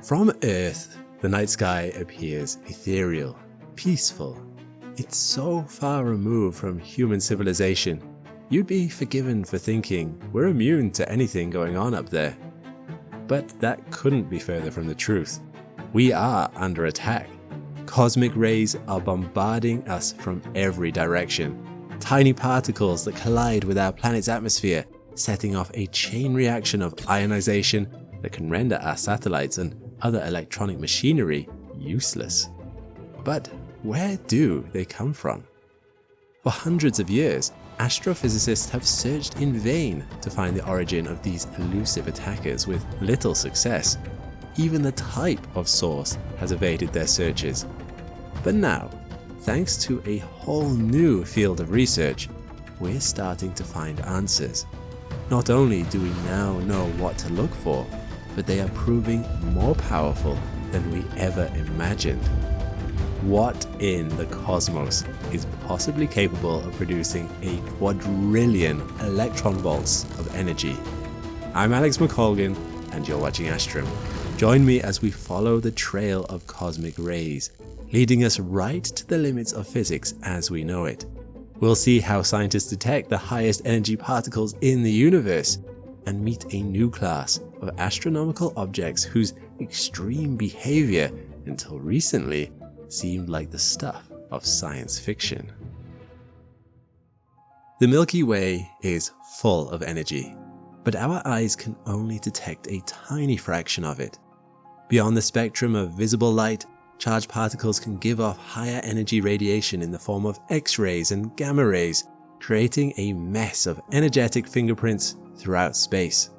From Earth, the night sky appears ethereal, peaceful. It's so far removed from human civilization, you'd be forgiven for thinking we're immune to anything going on up there. But that couldn't be further from the truth. We are under attack. Cosmic rays are bombarding us from every direction. Tiny particles that collide with our planet's atmosphere, setting off a chain reaction of ionization that can render our satellites and other electronic machinery useless. But where do they come from? For hundreds of years, astrophysicists have searched in vain to find the origin of these elusive attackers with little success. Even the type of source has evaded their searches. But now, thanks to a whole new field of research, we're starting to find answers. Not only do we now know what to look for, but they are proving more powerful than we ever imagined. What in the cosmos is possibly capable of producing a quadrillion electron volts of energy? I'm Alex McColgan, and you're watching Astrum. Join me as we follow the trail of cosmic rays, leading us right to the limits of physics as we know it. We'll see how scientists detect the highest energy particles in the universe and meet a new class of astronomical objects whose extreme behavior until recently seemed like the stuff of science fiction. The Milky Way is full of energy, but our eyes can only detect a tiny fraction of it. Beyond the spectrum of visible light, charged particles can give off higher energy radiation in the form of X-rays and gamma rays, creating a mess of energetic fingerprints throughout space.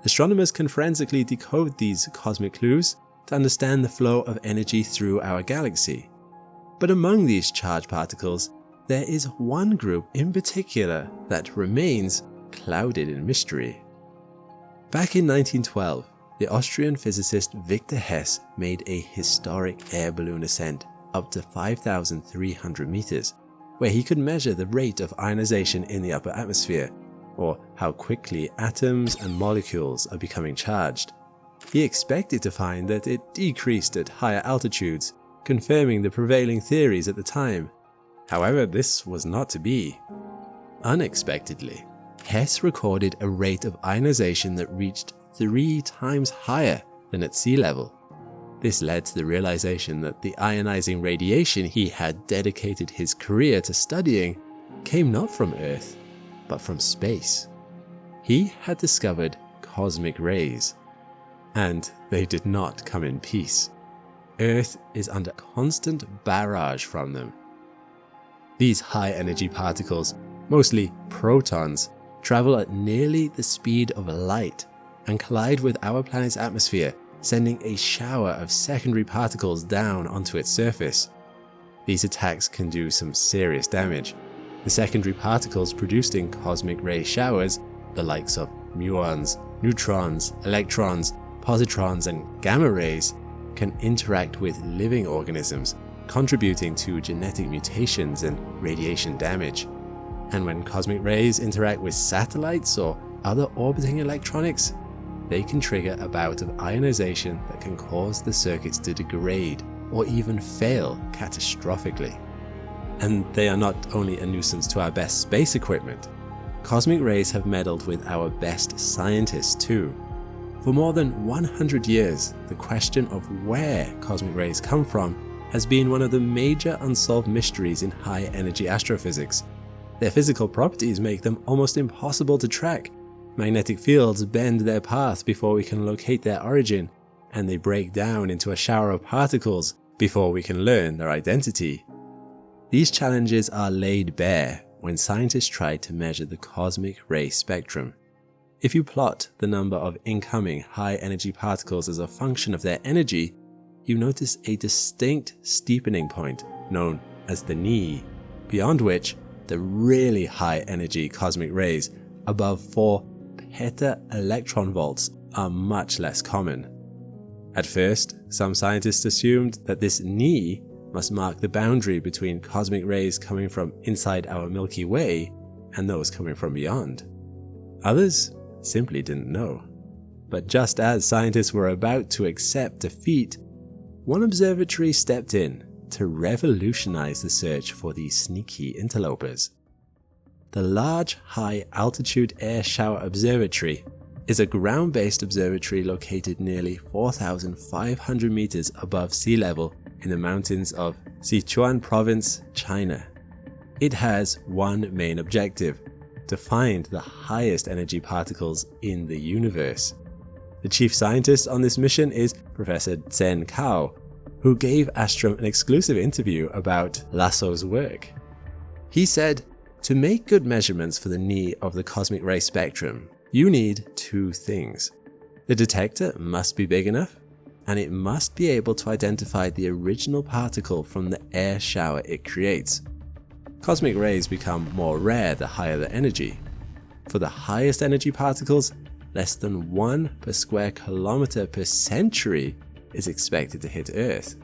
Astronomers can forensically decode these cosmic clues to understand the flow of energy through our galaxy. But among these charged particles, there is one group in particular that remains clouded in mystery. Back in 1912, the Austrian physicist Victor Hess made a historic air balloon ascent up to 5,300 meters, where he could measure the rate of ionization in the upper atmosphere, or how quickly atoms and molecules are becoming charged. He expected to find that it decreased at higher altitudes, confirming the prevailing theories at the time. However, this was not to be. Unexpectedly, Hess recorded a rate of ionization that reached 3 times higher than at sea level. This led to the realization that the ionizing radiation he had dedicated his career to studying came not from Earth, but from space. He had discovered cosmic rays, and they did not come in peace. Earth is under constant barrage from them. These high-energy particles, mostly protons, travel at nearly the speed of light and collide with our planet's atmosphere, sending a shower of secondary particles down onto its surface. These attacks can do some serious damage. The secondary particles produced in cosmic ray showers, the likes of muons, neutrons, electrons, positrons, and gamma rays, can interact with living organisms, contributing to genetic mutations and radiation damage. And when cosmic rays interact with satellites or other orbiting electronics, they can trigger a bout of ionization that can cause the circuits to degrade or even fail catastrophically. And they are not only a nuisance to our best space equipment. Cosmic rays have meddled with our best scientists too. For more than 100 years, the question of where cosmic rays come from has been one of the major unsolved mysteries in high-energy astrophysics. Their physical properties make them almost impossible to track. Magnetic fields bend their path before we can locate their origin, and they break down into a shower of particles before we can learn their identity. These challenges are laid bare when scientists try to measure the cosmic ray spectrum. If you plot the number of incoming high-energy particles as a function of their energy, you notice a distinct steepening point known as the knee, beyond which the really high-energy cosmic rays above 4 peta-electron volts are much less common. At first, some scientists assumed that this knee must mark the boundary between cosmic rays coming from inside our Milky Way and those coming from beyond. Others simply didn't know. But just as scientists were about to accept defeat, one observatory stepped in to revolutionize the search for these sneaky interlopers. The Large High Altitude Air Shower Observatory is a ground-based observatory located nearly 4,500 meters above sea level in the mountains of Sichuan Province, China. It has one main objective: to find the highest energy particles in the universe. The chief scientist on this mission is Professor Zhen Cao, who gave Astrum an exclusive interview about LASSO's work. He said, "To make good measurements for the knee of the cosmic ray spectrum, you need two things. The detector must be big enough, and it must be able to identify the original particle from the air shower it creates. Cosmic rays become more rare the higher the energy. For the highest energy particles, less than 1 per square kilometer per century is expected to hit Earth.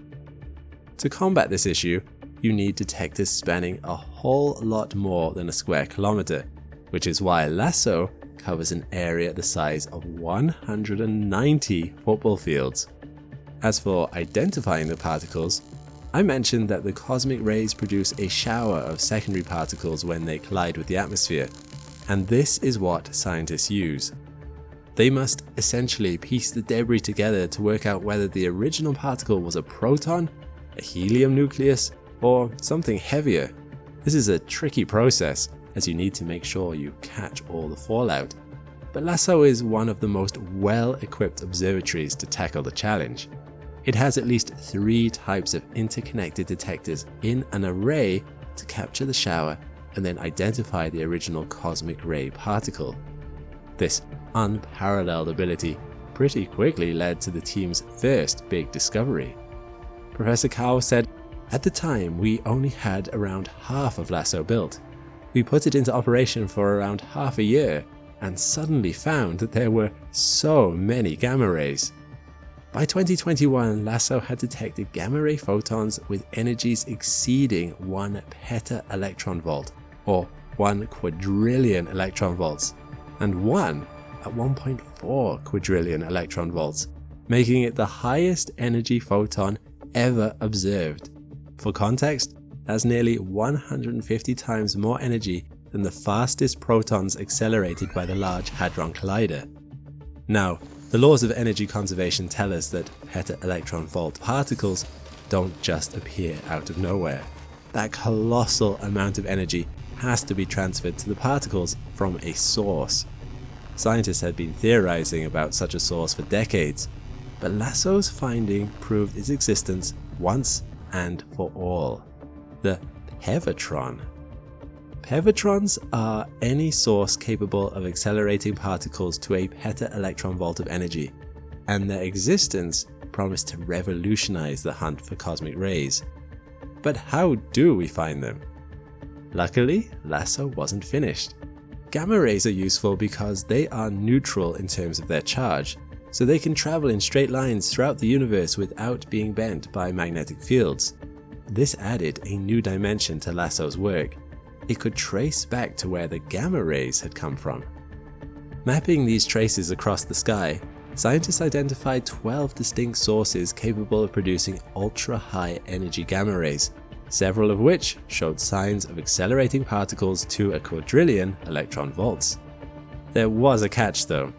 To combat this issue, you need detectors spanning a whole lot more than a square kilometer, which is why LASSO covers an area the size of 190 football fields. As for identifying the particles, I mentioned that the cosmic rays produce a shower of secondary particles when they collide with the atmosphere, and this is what scientists use. They must essentially piece the debris together to work out whether the original particle was a proton, a helium nucleus, or something heavier. This is a tricky process, as you need to make sure you catch all the fallout. But LASSO is one of the most well-equipped observatories to tackle the challenge. It has at least 3 types of interconnected detectors in an array to capture the shower and then identify the original cosmic ray particle. This unparalleled ability pretty quickly led to the team's first big discovery. Professor Cao said, "At the time, we only had around half of LASSO built. We put it into operation for around half a year and suddenly found that there were so many gamma rays. By 2021, LASSO had detected gamma ray photons with energies exceeding 1 peta-electron volt, or 1 quadrillion electron volts, and one at 1.4 quadrillion electron volts, making it the highest energy photon ever observed. For context, that's nearly 150 times more energy than the fastest protons accelerated by the Large Hadron Collider." Now, the laws of energy conservation tell us that peta-electron volt particles don't just appear out of nowhere. That colossal amount of energy has to be transferred to the particles from a source. Scientists had been theorizing about such a source for decades, but LASSO's finding proved its existence once and for all: the pevatron. Pevatrons are any source capable of accelerating particles to a peta-electron volt of energy, and their existence promised to revolutionize the hunt for cosmic rays. But how do we find them? Luckily, LASSO wasn't finished. Gamma rays are useful because they are neutral in terms of their charge, so they can travel in straight lines throughout the universe without being bent by magnetic fields. This added a new dimension to LASSO's work. It could trace back to where the gamma rays had come from. Mapping these traces across the sky, scientists identified 12 distinct sources capable of producing ultra-high energy gamma rays, several of which showed signs of accelerating particles to a quadrillion electron volts. There was a catch though.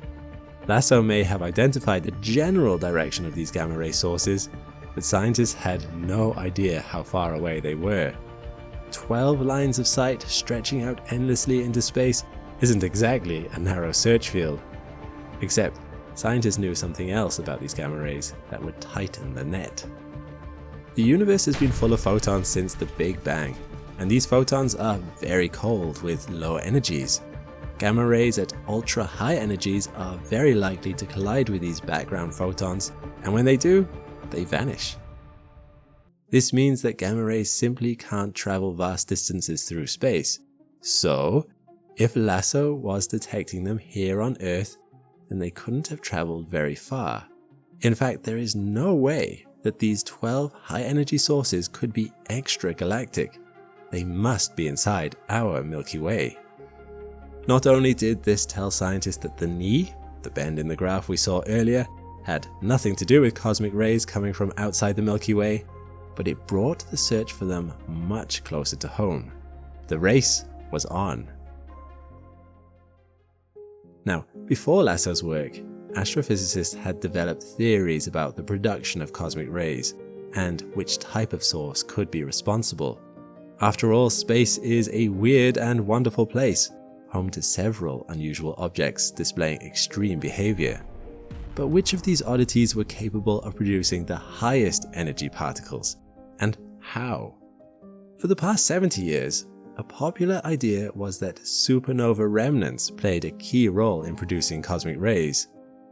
LASSO may have identified the general direction of these gamma ray sources, but scientists had no idea how far away they were. 12 lines of sight stretching out endlessly into space isn't exactly a narrow search field. Except, scientists knew something else about these gamma rays that would tighten the net. The universe has been full of photons since the Big Bang, and these photons are very cold with low energies. Gamma rays at ultra-high energies are very likely to collide with these background photons, and when they do, they vanish. This means that gamma rays simply can't travel vast distances through space. So, if LASSO was detecting them here on Earth, then they couldn't have traveled very far. In fact, there is no way that these 12 high-energy sources could be extragalactic. They must be inside our Milky Way. Not only did this tell scientists that the knee The bend in the graph we saw earlier had nothing to do with cosmic rays coming from outside the Milky Way, but it brought the search for them much closer to home. The race was on. Now, before LASSO's work, astrophysicists had developed theories about the production of cosmic rays and which type of source could be responsible. After all, space is a weird and wonderful place, home to several unusual objects displaying extreme behavior. But which of these oddities were capable of producing the highest energy particles, and how? For the past 70 years, a popular idea was that supernova remnants played a key role in producing cosmic rays.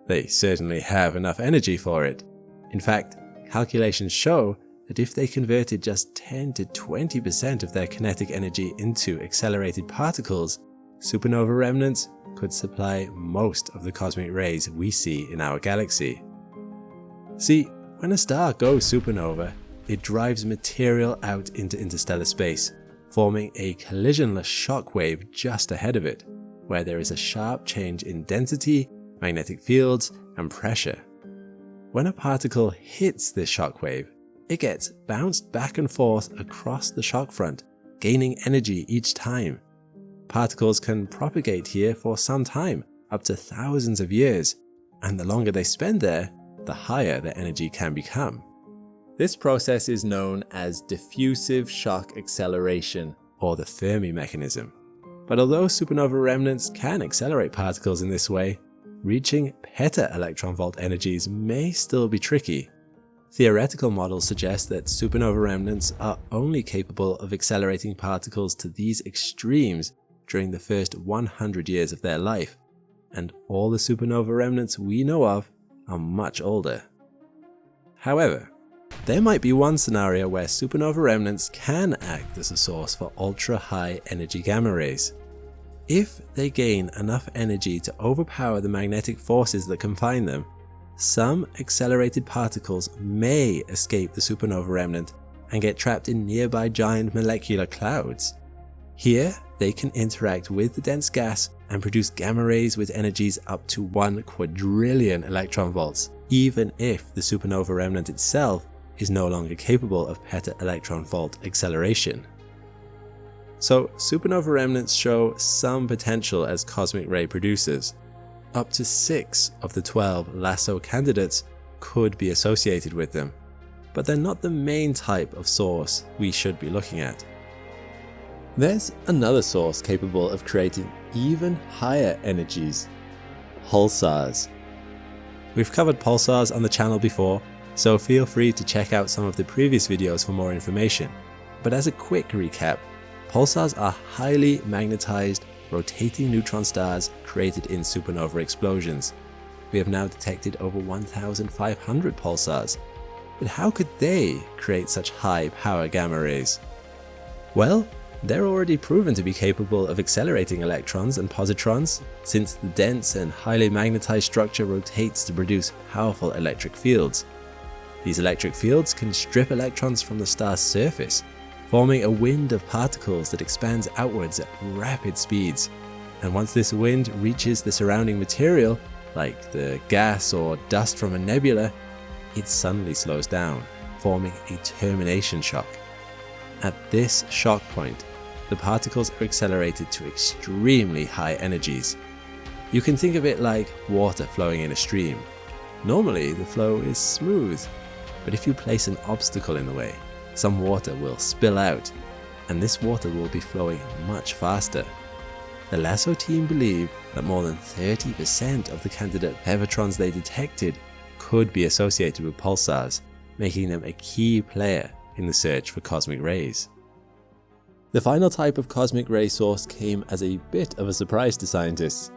They certainly have enough energy for it. In fact, calculations show that if they converted just 10 to 20% of their kinetic energy into accelerated particles, supernova remnants could supply most of the cosmic rays we see in our galaxy. See, when a star goes supernova, it drives material out into interstellar space, forming a collisionless shock wave just ahead of it, where there is a sharp change in density, magnetic fields, and pressure. When a particle hits this shock wave, it gets bounced back and forth across the shock front, gaining energy each time. Particles can propagate here for some time, up to thousands of years, and the longer they spend there, the higher their energy can become. This process is known as diffusive shock acceleration, or the Fermi mechanism. But although supernova remnants can accelerate particles in this way, reaching peta-electron volt energies may still be tricky. Theoretical models suggest that supernova remnants are only capable of accelerating particles to these extremes during the first 100 years of their life, and all the supernova remnants we know of are much older. However, there might be one scenario where supernova remnants can act as a source for ultra-high energy gamma rays. If they gain enough energy to overpower the magnetic forces that confine them, some accelerated particles may escape the supernova remnant and get trapped in nearby giant molecular clouds. Here, they can interact with the dense gas and produce gamma rays with energies up to 1 quadrillion electron volts, even if the supernova remnant itself is no longer capable of peta-electron volt acceleration. So, supernova remnants show some potential as cosmic ray producers. Up to 6 of the 12 LASSO candidates could be associated with them, but they're not the main type of source we should be looking at. There's another source capable of creating even higher energies: pulsars. We've covered pulsars on the channel before, so feel free to check out some of the previous videos for more information. But as a quick recap, pulsars are highly magnetized, rotating neutron stars created in supernova explosions. We have now detected over 1,500 pulsars. But how could they create such high power gamma rays? Well, they're already proven to be capable of accelerating electrons and positrons, since the dense and highly magnetized structure rotates to produce powerful electric fields. These electric fields can strip electrons from the star's surface, forming a wind of particles that expands outwards at rapid speeds. And once this wind reaches the surrounding material, like the gas or dust from a nebula, it suddenly slows down, forming a termination shock. At this shock point, the particles are accelerated to extremely high energies. You can think of it like water flowing in a stream. Normally, the flow is smooth, but if you place an obstacle in the way, some water will spill out, and this water will be flowing much faster. The LASSO team believe that more than 30% of the candidate pevatrons they detected could be associated with pulsars, making them a key player in the search for cosmic rays. The final type of cosmic ray source came as a bit of a surprise to scientists.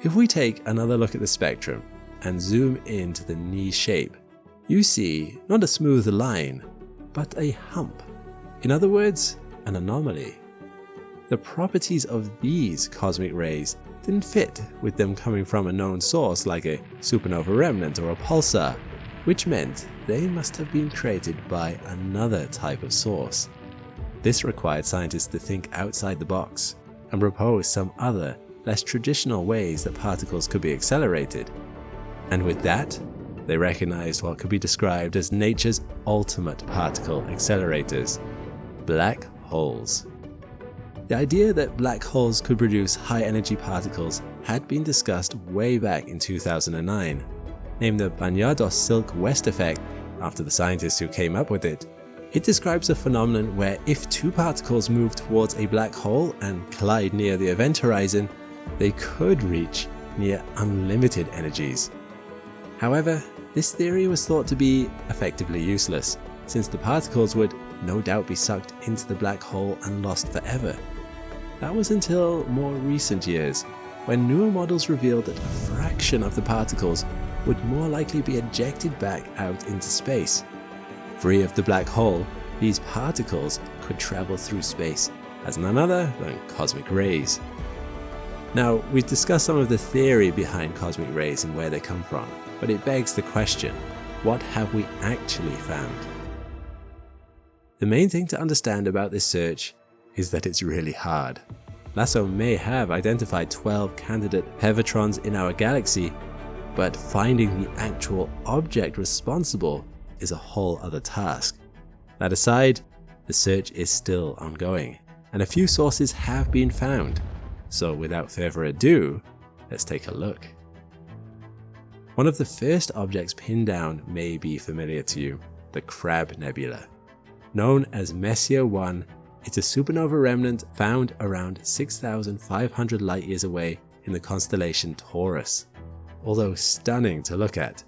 If we take another look at the spectrum and zoom into the knee shape, you see not a smooth line, but a hump. In other words, an anomaly. The properties of these cosmic rays didn't fit with them coming from a known source like a supernova remnant or a pulsar, which meant they must have been created by another type of source. This required scientists to think outside the box and propose some other less traditional ways that particles could be accelerated. And with that, they recognized what could be described as nature's ultimate particle accelerators, black holes. The idea that black holes could produce high-energy particles had been discussed way back in 2009, named the Barnard-Silk-West effect after the scientists who came up with it. It describes a phenomenon where if two particles move towards a black hole and collide near the event horizon, they could reach near unlimited energies. However, this theory was thought to be effectively useless, since the particles would no doubt be sucked into the black hole and lost forever. That was until more recent years, when newer models revealed that a fraction of the particles would more likely be ejected back out into space. Free of the black hole, these particles could travel through space as none other than cosmic rays. Now, we've discussed some of the theory behind cosmic rays and where they come from, but it begs the question, what have we actually found? The main thing to understand about this search is that it's really hard. LASSO may have identified 12 candidate pevatrons in our galaxy, but finding the actual object responsible is a whole other task. That aside, the search is still ongoing, and a few sources have been found. So without further ado, let's take a look. One of the first objects pinned down may be familiar to you, the Crab Nebula. Known as Messier 1, it's a supernova remnant found around 6,500 light-years away in the constellation Taurus. Although stunning to look at,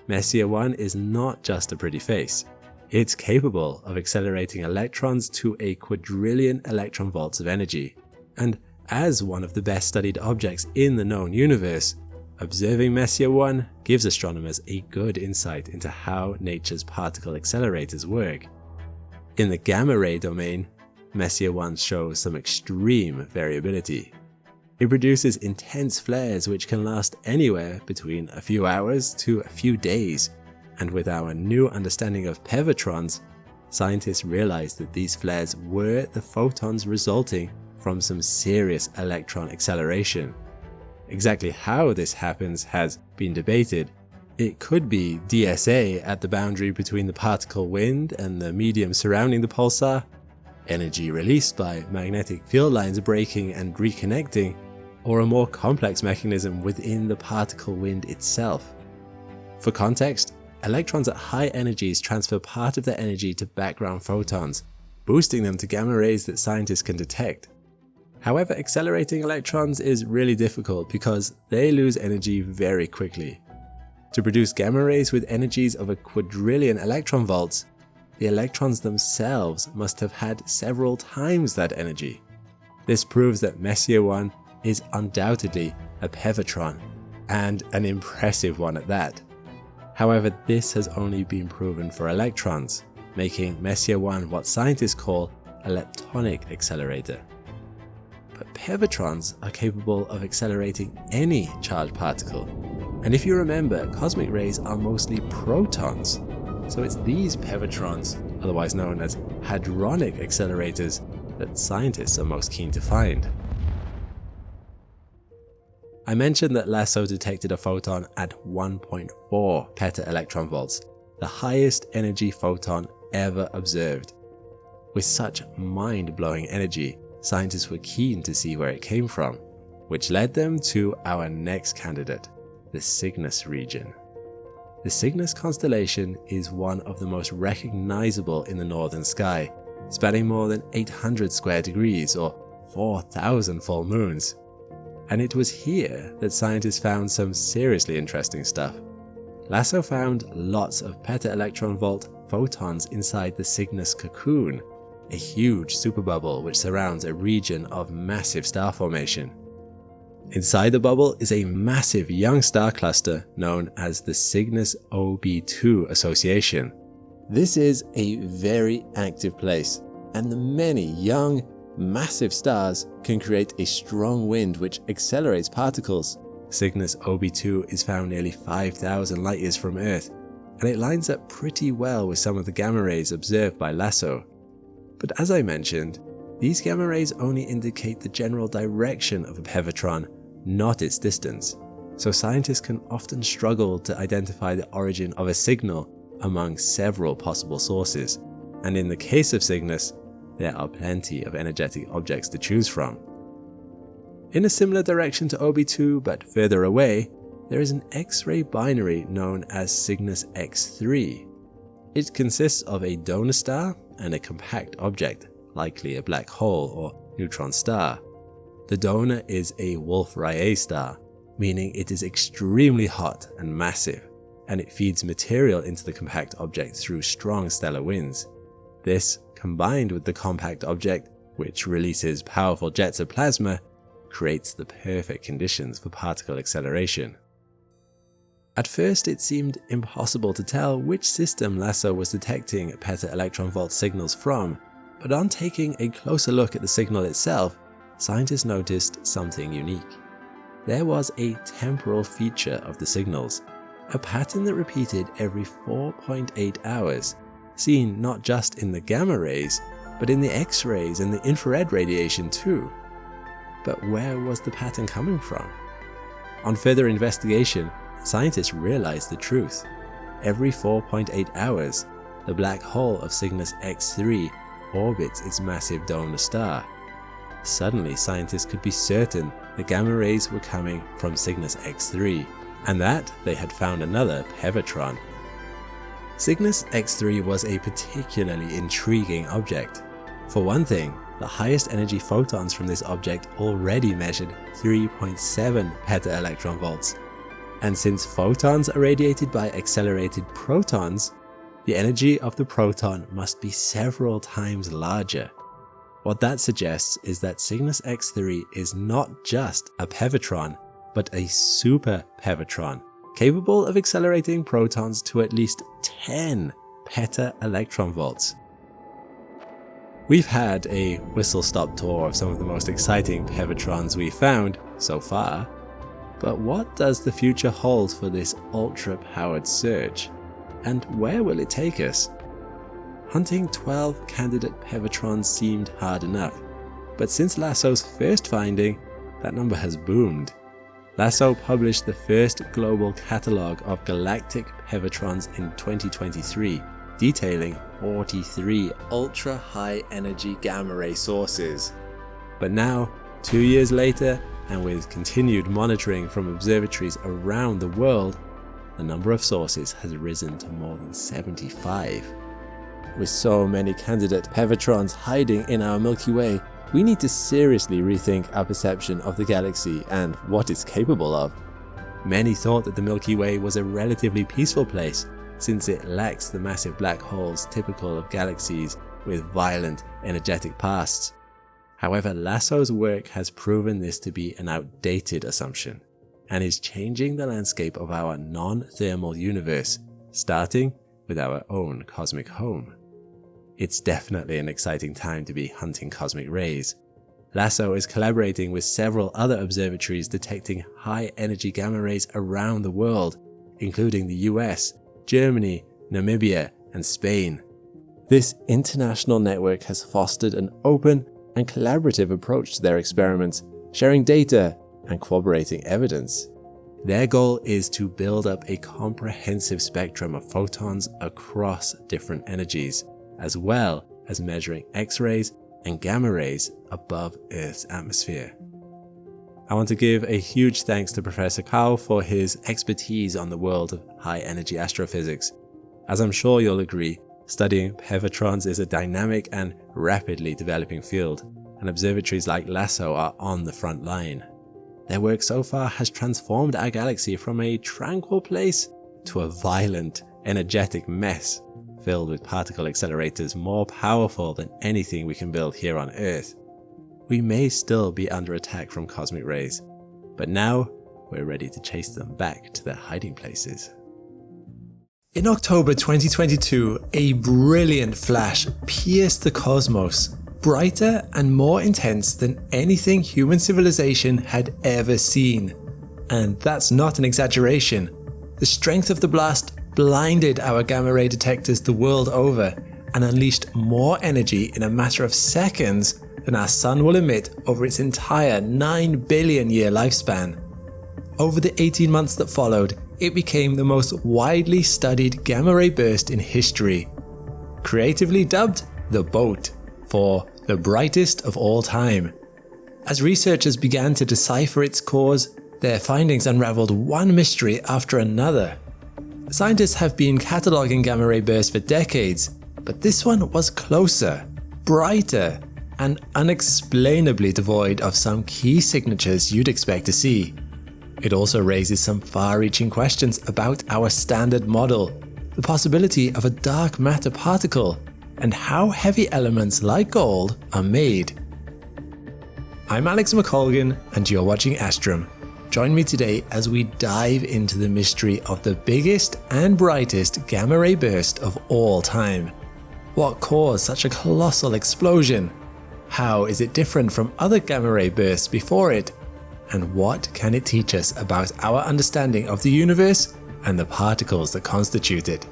Messier 1 is not just a pretty face. It's capable of accelerating electrons to a quadrillion electron volts of energy. And as one of the best studied objects in the known universe, observing Messier 1 gives astronomers a good insight into how nature's particle accelerators work. In the gamma ray domain, Messier 1 shows some extreme variability. It produces intense flares which can last anywhere between a few hours to a few days, and with our new understanding of pevatrons, scientists realized that these flares were the photons resulting from some serious electron acceleration. Exactly how this happens has been debated. It could be DSA at the boundary between the particle wind and the medium surrounding the pulsar, energy released by magnetic field lines breaking and reconnecting, or a more complex mechanism within the particle wind itself. For context, electrons at high energies transfer part of their energy to background photons, boosting them to gamma rays that scientists can detect. However, accelerating electrons is really difficult because they lose energy very quickly. To produce gamma rays with energies of a quadrillion electron volts, the electrons themselves must have had several times that energy. This proves that Messier 1 is undoubtedly a pevatron, and an impressive one at that. However, this has only been proven for electrons, making Messier 1 what scientists call a leptonic accelerator. But pevatrons are capable of accelerating any charged particle, and if you remember, cosmic rays are mostly protons, so it's these pevatrons, otherwise known as hadronic accelerators, that scientists are most keen to find. I mentioned that LASSO detected a photon at 1.4 peta-electron volts, the highest energy photon ever observed. With such mind-blowing energy, scientists were keen to see where it came from, which led them to our next candidate, the Cygnus region. The Cygnus constellation is one of the most recognizable in the northern sky, spanning more than 800 square degrees or 4,000 full moons. And it was here that scientists found some seriously interesting stuff. LASSO found lots of peta-electron volt photons inside the Cygnus cocoon, a huge superbubble which surrounds a region of massive star formation. Inside the bubble is a massive young star cluster known as the Cygnus OB2 Association. This is a very active place, and the many young, massive stars can create a strong wind which accelerates particles. Cygnus OB2 is found nearly 5,000 light-years from Earth, and it lines up pretty well with some of the gamma rays observed by LASSO. But as I mentioned, these gamma rays only indicate the general direction of a pevatron, not its distance. So scientists can often struggle to identify the origin of a signal among several possible sources. And in the case of Cygnus, there are plenty of energetic objects to choose from. In a similar direction to OB2 but further away, there is an X-ray binary known as Cygnus X3. It consists of a donor star and a compact object, likely a black hole or neutron star. The donor is a Wolf-Rayet star, meaning it is extremely hot and massive, and it feeds material into the compact object through strong stellar winds. This, combined with the compact object, which releases powerful jets of plasma, creates the perfect conditions for particle acceleration. At first, it seemed impossible to tell which system LASSO was detecting peta-electron volt signals from, but on taking a closer look at the signal itself, scientists noticed something unique. There was a temporal feature of the signals, a pattern that repeated every 4.8 hours, seen not just in the gamma rays, but in the X-rays and the infrared radiation too. But where was the pattern coming from? On further investigation, scientists realized the truth. Every 4.8 hours, the black hole of Cygnus X3 orbits its massive donor star. Suddenly, scientists could be certain the gamma rays were coming from Cygnus X3, and that they had found another pevatron. Cygnus X3 was a particularly intriguing object. For one thing, the highest energy photons from this object already measured 3.7 peta-electron volts. And since photons are radiated by accelerated protons, the energy of the proton must be several times larger. What that suggests is that Cygnus X3 is not just a pevatron, but a super pevatron, capable of accelerating protons to at least 10 peta-electron volts. We've had a whistle-stop tour of some of the most exciting pevatrons we've found so far, but what does the future hold for this ultra-powered search, and where will it take us? Hunting 12 candidate pevatrons seemed hard enough, but since LASSO's first finding, that number has boomed. LASSO published the first global catalogue of galactic pevatrons in 2023, detailing 43 ultra-high energy gamma ray sources. But now, 2 years later, and with continued monitoring from observatories around the world, the number of sources has risen to more than 75. With so many candidate pevatrons hiding in our Milky Way, we need to seriously rethink our perception of the galaxy and what it's capable of. Many thought that the Milky Way was a relatively peaceful place, since it lacks the massive black holes typical of galaxies with violent, energetic pasts. However, LASSO's work has proven this to be an outdated assumption, and is changing the landscape of our non-thermal universe, starting with our own cosmic home. It's definitely an exciting time to be hunting cosmic rays. LASSO is collaborating with several other observatories detecting high-energy gamma rays around the world, including the US, Germany, Namibia, and Spain. This international network has fostered an open and collaborative approach to their experiments, sharing data and corroborating evidence. Their goal is to build up a comprehensive spectrum of photons across different energies, as well as measuring X-rays and gamma rays above Earth's atmosphere. I want to give a huge thanks to Professor Kao for his expertise on the world of high-energy astrophysics. As I'm sure you'll agree, studying pevatrons is a dynamic and rapidly developing field, and observatories like LASSO are on the front line. Their work so far has transformed our galaxy from a tranquil place to a violent, energetic mess, filled with particle accelerators more powerful than anything we can build here on Earth. We may still be under attack from cosmic rays, but now we're ready to chase them back to their hiding places. In October 2022, a brilliant flash pierced the cosmos, brighter and more intense than anything human civilization had ever seen. And that's not an exaggeration. The strength of the blast blinded our gamma ray detectors the world over and unleashed more energy in a matter of seconds than our Sun will emit over its entire 9 billion year lifespan. Over the 18 months that followed, it became the most widely studied gamma-ray burst in history, creatively dubbed the Boat, for the brightest of all time. As researchers began to decipher its cause, their findings unraveled one mystery after another. Scientists have been cataloging gamma-ray bursts for decades, but this one was closer, brighter, and unexplainably devoid of some key signatures you'd expect to see. It also raises some far-reaching questions about our standard model, the possibility of a dark matter particle, and how heavy elements like gold are made. I'm Alex McColgan, and you're watching Astrum. Join me today as we dive into the mystery of the biggest and brightest gamma-ray burst of all time. What caused such a colossal explosion? How is it different from other gamma-ray bursts before it? And what can it teach us about our understanding of the universe and the particles that constitute it?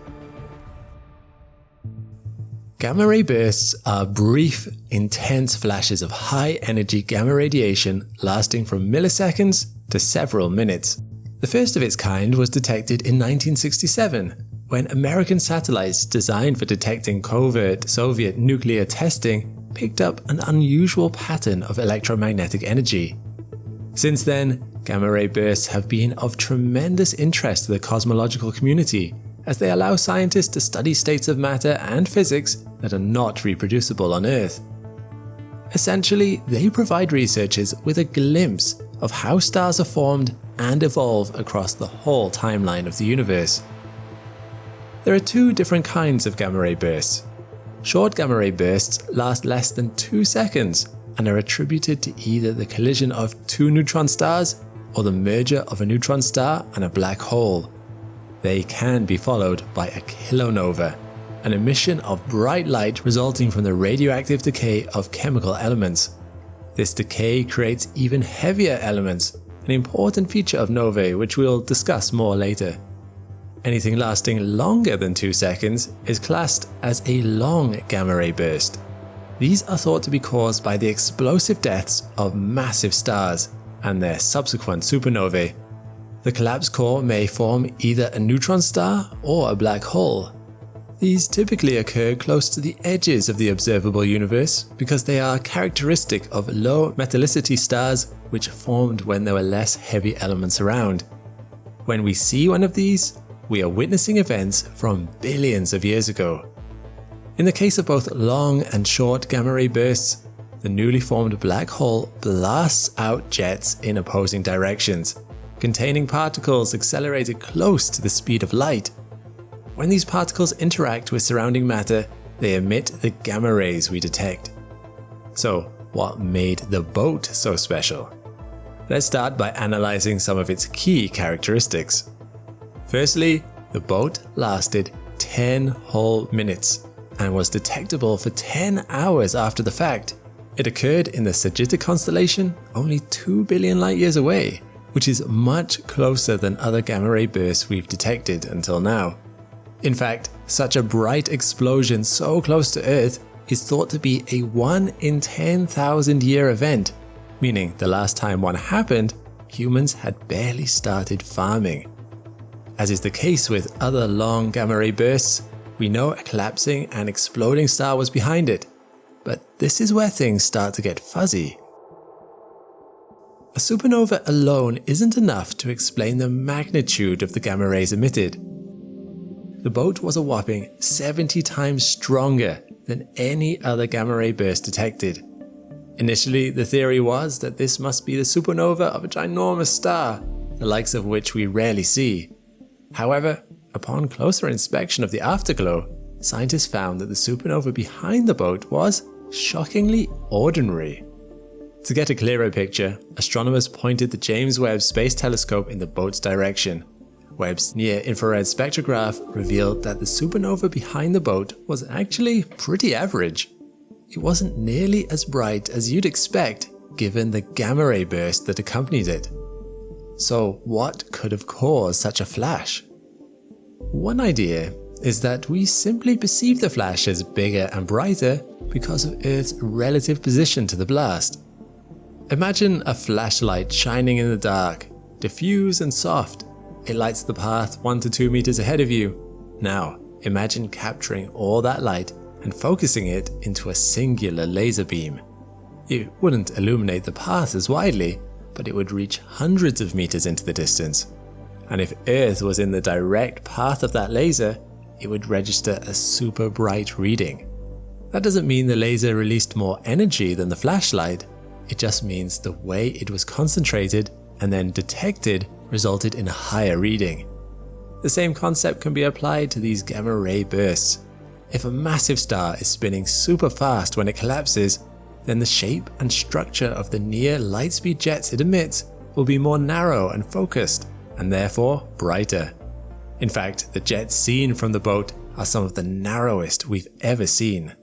Gamma-ray bursts are brief, intense flashes of high-energy gamma radiation lasting from milliseconds to several minutes. The first of its kind was detected in 1967, when American satellites designed for detecting covert Soviet nuclear testing picked up an unusual pattern of electromagnetic energy. Since then, gamma-ray bursts have been of tremendous interest to the cosmological community, as they allow scientists to study states of matter and physics that are not reproducible on Earth. Essentially, they provide researchers with a glimpse of how stars are formed and evolve across the whole timeline of the universe. There are two different kinds of gamma-ray bursts. Short gamma-ray bursts last less than 2 seconds and are attributed to either the collision of two neutron stars or the merger of a neutron star and a black hole. They can be followed by a kilonova, an emission of bright light resulting from the radioactive decay of chemical elements. This decay creates even heavier elements, an important feature of novae which we'll discuss more later. Anything lasting longer than 2 seconds is classed as a long gamma-ray burst. These are thought to be caused by the explosive deaths of massive stars and their subsequent supernovae. The collapsed core may form either a neutron star or a black hole. These typically occur close to the edges of the observable universe because they are characteristic of low metallicity stars which formed when there were less heavy elements around. When we see one of these, we are witnessing events from billions of years ago. In the case of both long and short gamma-ray bursts, the newly formed black hole blasts out jets in opposing directions, containing particles accelerated close to the speed of light. When these particles interact with surrounding matter, they emit the gamma rays we detect. So, what made the Boat so special? Let's start by analyzing some of its key characteristics. Firstly, the Boat lasted 10 whole minutes and was detectable for 10 hours after the fact. It occurred in the Sagitta constellation, only 2 billion light years away, which is much closer than other gamma-ray bursts we've detected until now. In fact, such a bright explosion so close to Earth is thought to be a 1 in 10,000 year event, meaning the last time one happened, humans had barely started farming. As is the case with other long gamma-ray bursts, we know a collapsing and exploding star was behind it, but this is where things start to get fuzzy. A supernova alone isn't enough to explain the magnitude of the gamma rays emitted. The Boat was a whopping 70 times stronger than any other gamma-ray burst detected. Initially, the theory was that this must be the supernova of a ginormous star, the likes of which we rarely see. However, upon closer inspection of the afterglow, scientists found that the supernova behind the Boat was shockingly ordinary. To get a clearer picture, astronomers pointed the James Webb Space Telescope in the Boat's direction. Webb's near-infrared spectrograph revealed that the supernova behind the Boat was actually pretty average. It wasn't nearly as bright as you'd expect given the gamma-ray burst that accompanied it. So what could have caused such a flash? One idea is that we simply perceive the flash as bigger and brighter because of Earth's relative position to the blast. Imagine a flashlight shining in the dark, diffuse and soft. It lights the path 1 to 2 meters ahead of you. Now, imagine capturing all that light and focusing it into a singular laser beam. It wouldn't illuminate the path as widely, but it would reach hundreds of meters into the distance. And if Earth was in the direct path of that laser, it would register a super bright reading. That doesn't mean the laser released more energy than the flashlight, it just means the way it was concentrated and then detected resulted in a higher reading. The same concept can be applied to these gamma ray bursts. If a massive star is spinning super fast when it collapses, then the shape and structure of the near light speed jets it emits will be more narrow and focused, and therefore brighter. In fact, the jets seen from the boat are some of the narrowest we've ever seen.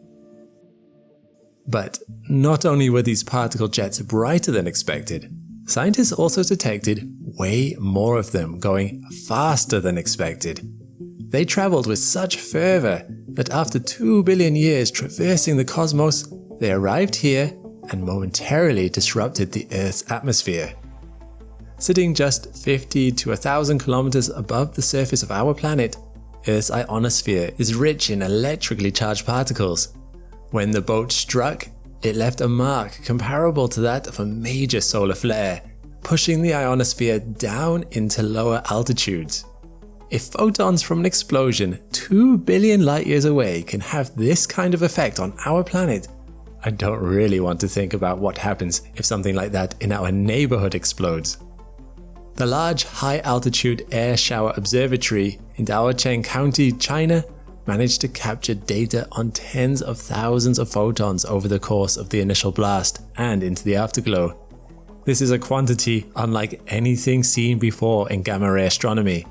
But not only were these particle jets brighter than expected, scientists also detected way more of them going faster than expected. They traveled with such fervor that after 2 billion years traversing the cosmos, they arrived here and momentarily disrupted the Earth's atmosphere. Sitting just 50 to 1,000 kilometers above the surface of our planet, Earth's ionosphere is rich in electrically charged particles. When the boat struck, it left a mark comparable to that of a major solar flare, pushing the ionosphere down into lower altitudes. If photons from an explosion 2 billion light years away can have this kind of effect on our planet, I don't really want to think about what happens if something like that in our neighborhood explodes. The large high-altitude air shower observatory in Daocheng County, China, managed to capture data on tens of thousands of photons over the course of the initial blast and into the afterglow. This is a quantity unlike anything seen before in gamma-ray astronomy.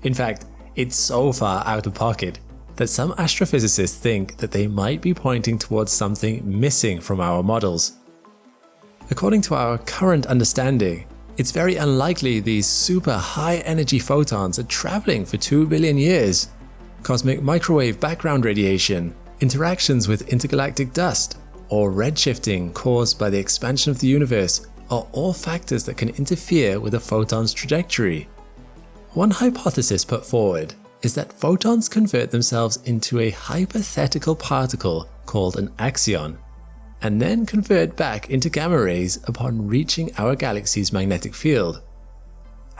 In fact, it's so far out of pocket that some astrophysicists think that they might be pointing towards something missing from our models. According to our current understanding, it's very unlikely these super high-energy photons are traveling for 2 billion years. Cosmic microwave background radiation, interactions with intergalactic dust, or redshifting caused by the expansion of the universe are all factors that can interfere with a photon's trajectory. One hypothesis put forward is that photons convert themselves into a hypothetical particle called an axion, and then convert back into gamma rays upon reaching our galaxy's magnetic field.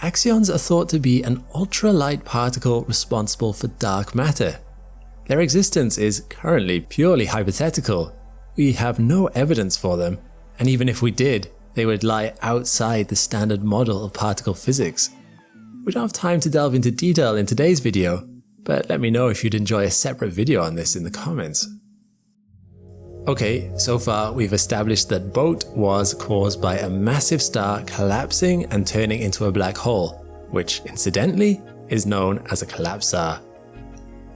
Axions are thought to be an ultralight particle responsible for dark matter. Their existence is currently purely hypothetical. We have no evidence for them, and even if we did, they would lie outside the standard model of particle physics. We don't have time to delve into detail in today's video, but let me know if you'd enjoy a separate video on this in the comments. Okay, so far we've established that BOAT was caused by a massive star collapsing and turning into a black hole, which incidentally is known as a collapsar.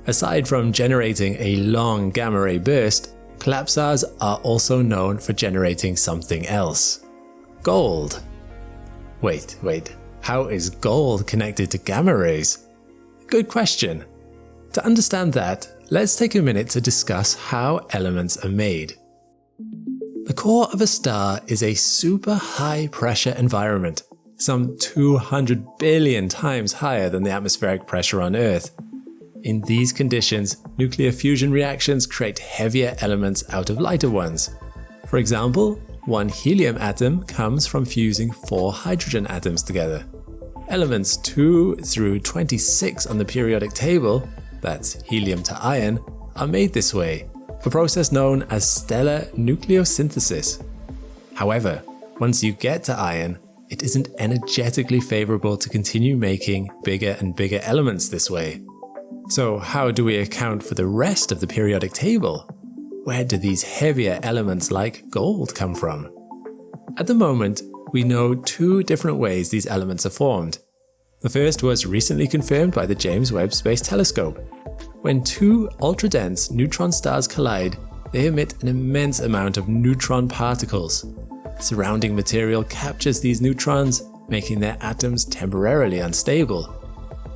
Aside from generating a long gamma ray burst, collapsars are also known for generating something else. Gold. Wait, how is gold connected to gamma rays? Good question. To understand that, let's take a minute to discuss how elements are made. The core of a star is a super high pressure environment, some 200 billion times higher than the atmospheric pressure on Earth. In these conditions, nuclear fusion reactions create heavier elements out of lighter ones. For example, one helium atom comes from fusing 4 hydrogen atoms together. Elements 2 through 26 on the periodic table, that's helium to iron, are made this way, a process known as stellar nucleosynthesis. However, once you get to iron, it isn't energetically favorable to continue making bigger and bigger elements this way. So how do we account for the rest of the periodic table? Where do these heavier elements like gold come from? At the moment, we know 2 different ways these elements are formed. The first was recently confirmed by the James Webb Space Telescope. When 2 ultra-dense neutron stars collide, they emit an immense amount of neutron particles. Surrounding material captures these neutrons, making their atoms temporarily unstable.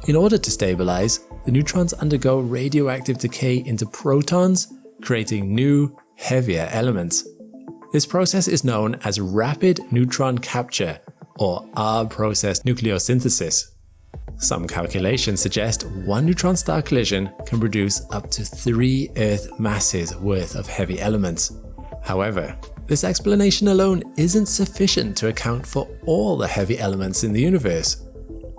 In order to stabilize, the neutrons undergo radioactive decay into protons, creating new, heavier elements. This process is known as rapid neutron capture, or R-process nucleosynthesis. Some calculations suggest one neutron star collision can produce up to 3 Earth masses worth of heavy elements. However, this explanation alone isn't sufficient to account for all the heavy elements in the universe.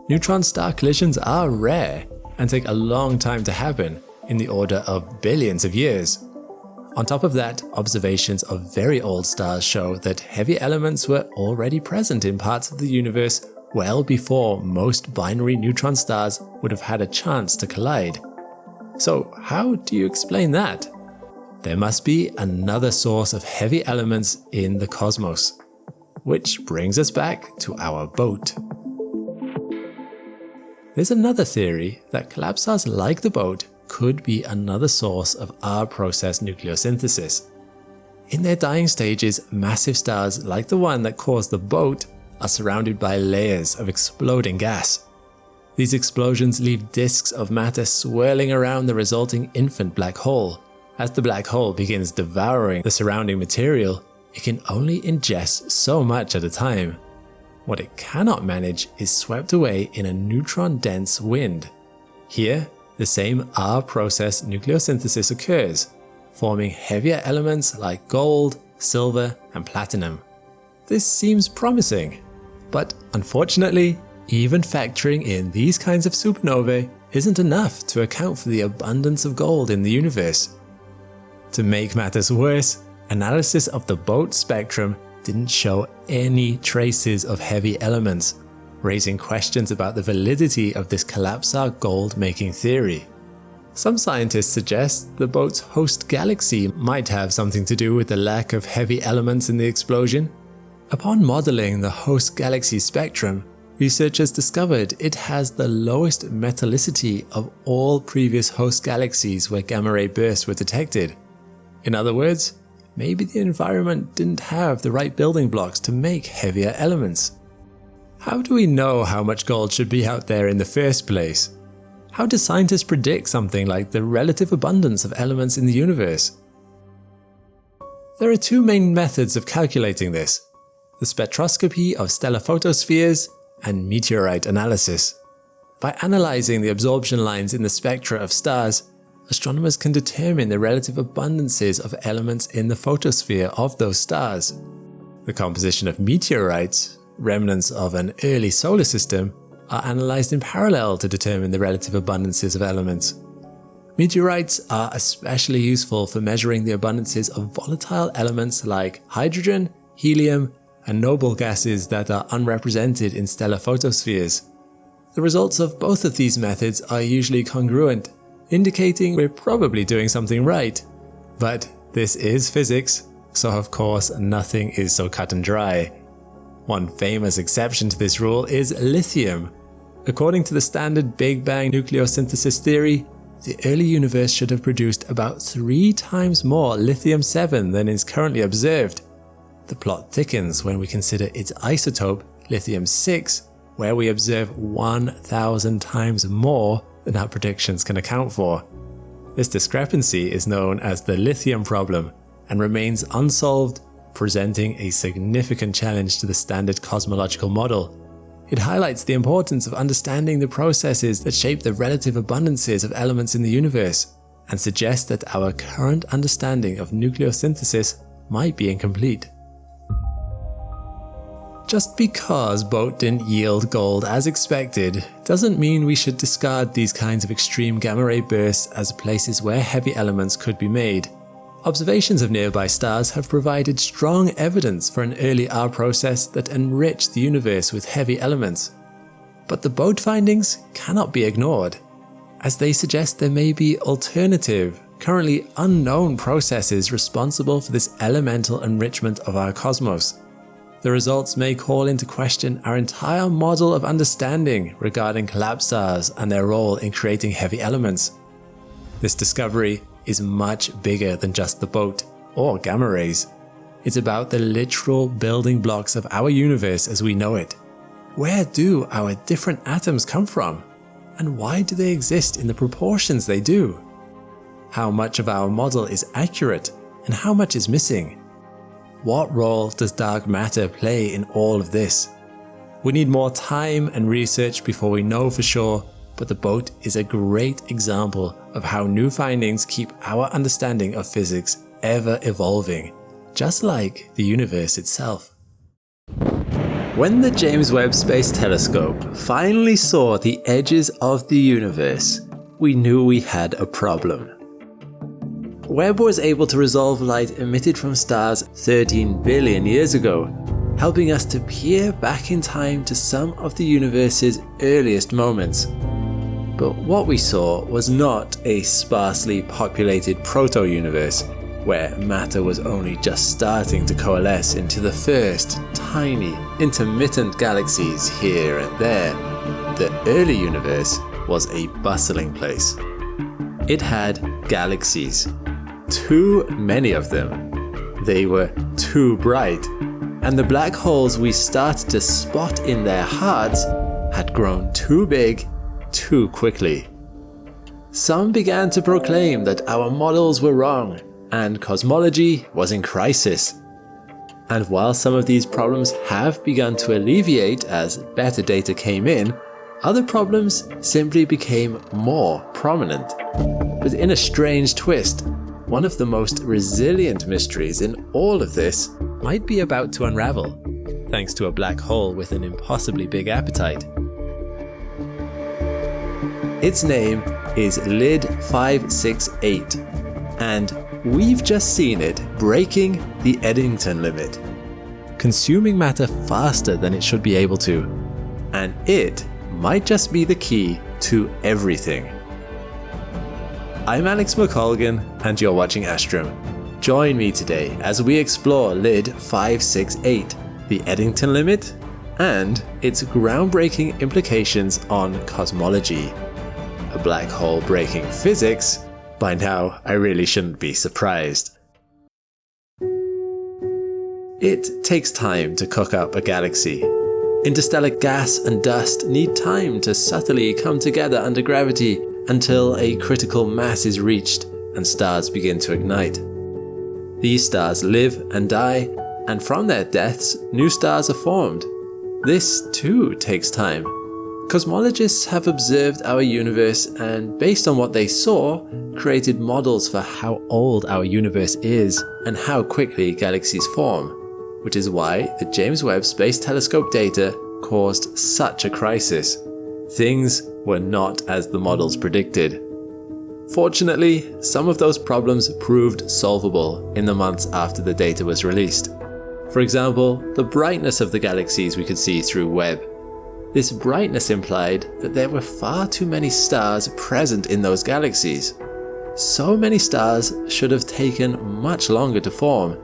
Neutron star collisions are rare and take a long time to happen, in the order of billions of years. On top of that, observations of very old stars show that heavy elements were already present in parts of the universe well before most binary neutron stars would have had a chance to collide. So how do you explain that? There must be another source of heavy elements in the cosmos. Which brings us back to our boat. There's another theory that collapsars like the boat could be another source of R-process nucleosynthesis. In their dying stages, massive stars like the one that caused the boat are surrounded by layers of exploding gas. These explosions leave disks of matter swirling around the resulting infant black hole. As the black hole begins devouring the surrounding material, it can only ingest so much at a time. What it cannot manage is swept away in a neutron-dense wind. Here, the same R-process nucleosynthesis occurs, forming heavier elements like gold, silver, and platinum. This seems promising, but unfortunately, even factoring in these kinds of supernovae isn't enough to account for the abundance of gold in the universe. To make matters worse, analysis of the boat spectrum didn't show any traces of heavy elements, raising questions about the validity of this collapsar gold-making theory. Some scientists suggest the boat's host galaxy might have something to do with the lack of heavy elements in the explosion. Upon modeling the host galaxy spectrum, researchers discovered it has the lowest metallicity of all previous host galaxies where gamma-ray bursts were detected. In other words, maybe the environment didn't have the right building blocks to make heavier elements. How do we know how much gold should be out there in the first place? How do scientists predict something like the relative abundance of elements in the universe? There are two main methods of calculating this: the spectroscopy of stellar photospheres and meteorite analysis. By analyzing the absorption lines in the spectra of stars, astronomers can determine the relative abundances of elements in the photosphere of those stars. The composition of meteorites, remnants of an early solar system, are analyzed in parallel to determine the relative abundances of elements. Meteorites are especially useful for measuring the abundances of volatile elements like hydrogen, helium, and noble gases that are unrepresented in stellar photospheres. The results of both of these methods are usually congruent, indicating we're probably doing something right. But this is physics, so of course nothing is so cut and dry. One famous exception to this rule is lithium. According to the standard Big Bang nucleosynthesis theory, the early universe should have produced about 3 times more lithium-7 than is currently observed. The plot thickens when we consider its isotope, lithium-6, where we observe 1,000 times more than our predictions can account for. This discrepancy is known as the lithium problem and remains unsolved, presenting a significant challenge to the standard cosmological model. It highlights the importance of understanding the processes that shape the relative abundances of elements in the universe, and suggests that our current understanding of nucleosynthesis might be incomplete. Just because boat didn't yield gold as expected doesn't mean we should discard these kinds of extreme gamma-ray bursts as places where heavy elements could be made. Observations of nearby stars have provided strong evidence for an early R process that enriched the universe with heavy elements. But the boat findings cannot be ignored, as they suggest there may be alternative, currently unknown processes responsible for this elemental enrichment of our cosmos. The results may call into question our entire model of understanding regarding collapsars and their role in creating heavy elements. This discovery is much bigger than just the boat or gamma rays. It's about the literal building blocks of our universe as we know it. Where do our different atoms come from? And why do they exist in the proportions they do? How much of our model is accurate, and how much is missing? What role does dark matter play in all of this? We need more time and research before we know for sure, but the boat is a great example of how new findings keep our understanding of physics ever evolving, just like the universe itself. When the James Webb Space Telescope finally saw the edges of the universe, we knew we had a problem. Webb was able to resolve light emitted from stars 13 billion years ago, helping us to peer back in time to some of the universe's earliest moments. But what we saw was not a sparsely populated proto-universe, where matter was only just starting to coalesce into the first, tiny, intermittent galaxies here and there. The early universe was a bustling place. It had galaxies. Too many of them. They were too bright, and the black holes we started to spot in their hearts had grown too big too quickly. Some began to proclaim that our models were wrong and cosmology was in crisis. And while some of these problems have begun to alleviate as better data came in, other problems simply became more prominent. But in a strange twist, one of the most resilient mysteries in all of this might be about to unravel, thanks to a black hole with an impossibly big appetite. Its name is Lid 568, and we've just seen it breaking the Eddington limit, consuming matter faster than it should be able to, and it might just be the key to everything. I'm Alex McColgan, and you're watching Astrum. Join me today as we explore Lid 568, the Eddington limit, and its groundbreaking implications on cosmology. A black hole breaking physics? By now, I really shouldn't be surprised. It takes time to cook up a galaxy. Interstellar gas and dust need time to subtly come together under gravity until a critical mass is reached and stars begin to ignite. These stars live and die, and from their deaths, new stars are formed. This too takes time. Cosmologists have observed our universe and, based on what they saw, created models for how old our universe is and how quickly galaxies form, which is why the James Webb Space Telescope data caused such a crisis. Things were not as the models predicted. Fortunately, some of those problems proved solvable in the months after the data was released. For example, the brightness of the galaxies we could see through Webb. This brightness implied that there were far too many stars present in those galaxies. So many stars should have taken much longer to form,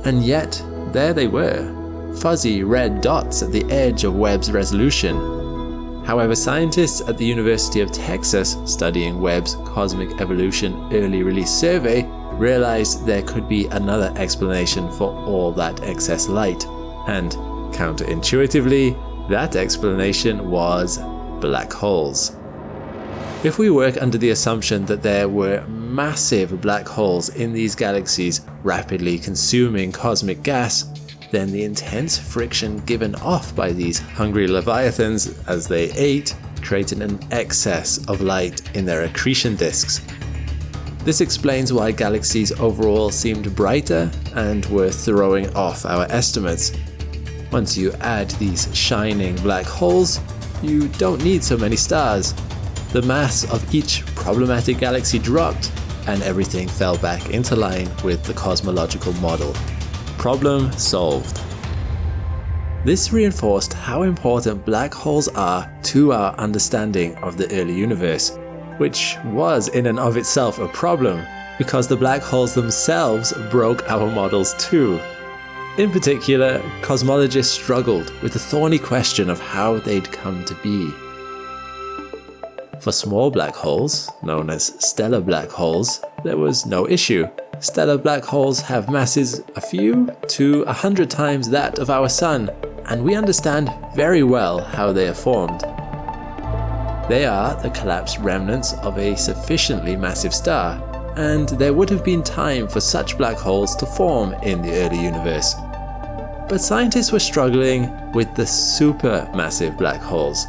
and yet there they were, fuzzy red dots at the edge of Webb's resolution. However, scientists at the University of Texas studying Webb's Cosmic Evolution Early Release Survey realized there could be another explanation for all that excess light, and counterintuitively, that explanation was black holes. If we work under the assumption that there were massive black holes in these galaxies rapidly consuming cosmic gas, then the intense friction given off by these hungry leviathans as they ate created an excess of light in their accretion disks. This explains why galaxies overall seemed brighter and were throwing off our estimates. Once you add these shining black holes, you don't need so many stars. The mass of each problematic galaxy dropped, and everything fell back into line with the cosmological model. Problem solved. This reinforced how important black holes are to our understanding of the early universe, which was in and of itself a problem, because the black holes themselves broke our models too. In particular, cosmologists struggled with the thorny question of how they'd come to be. For small black holes, known as stellar black holes, there was no issue. Stellar black holes have masses a few to 100 times that of our Sun, and we understand very well how they are formed. They are the collapsed remnants of a sufficiently massive star, and there would have been time for such black holes to form in the early universe. But scientists were struggling with the supermassive black holes,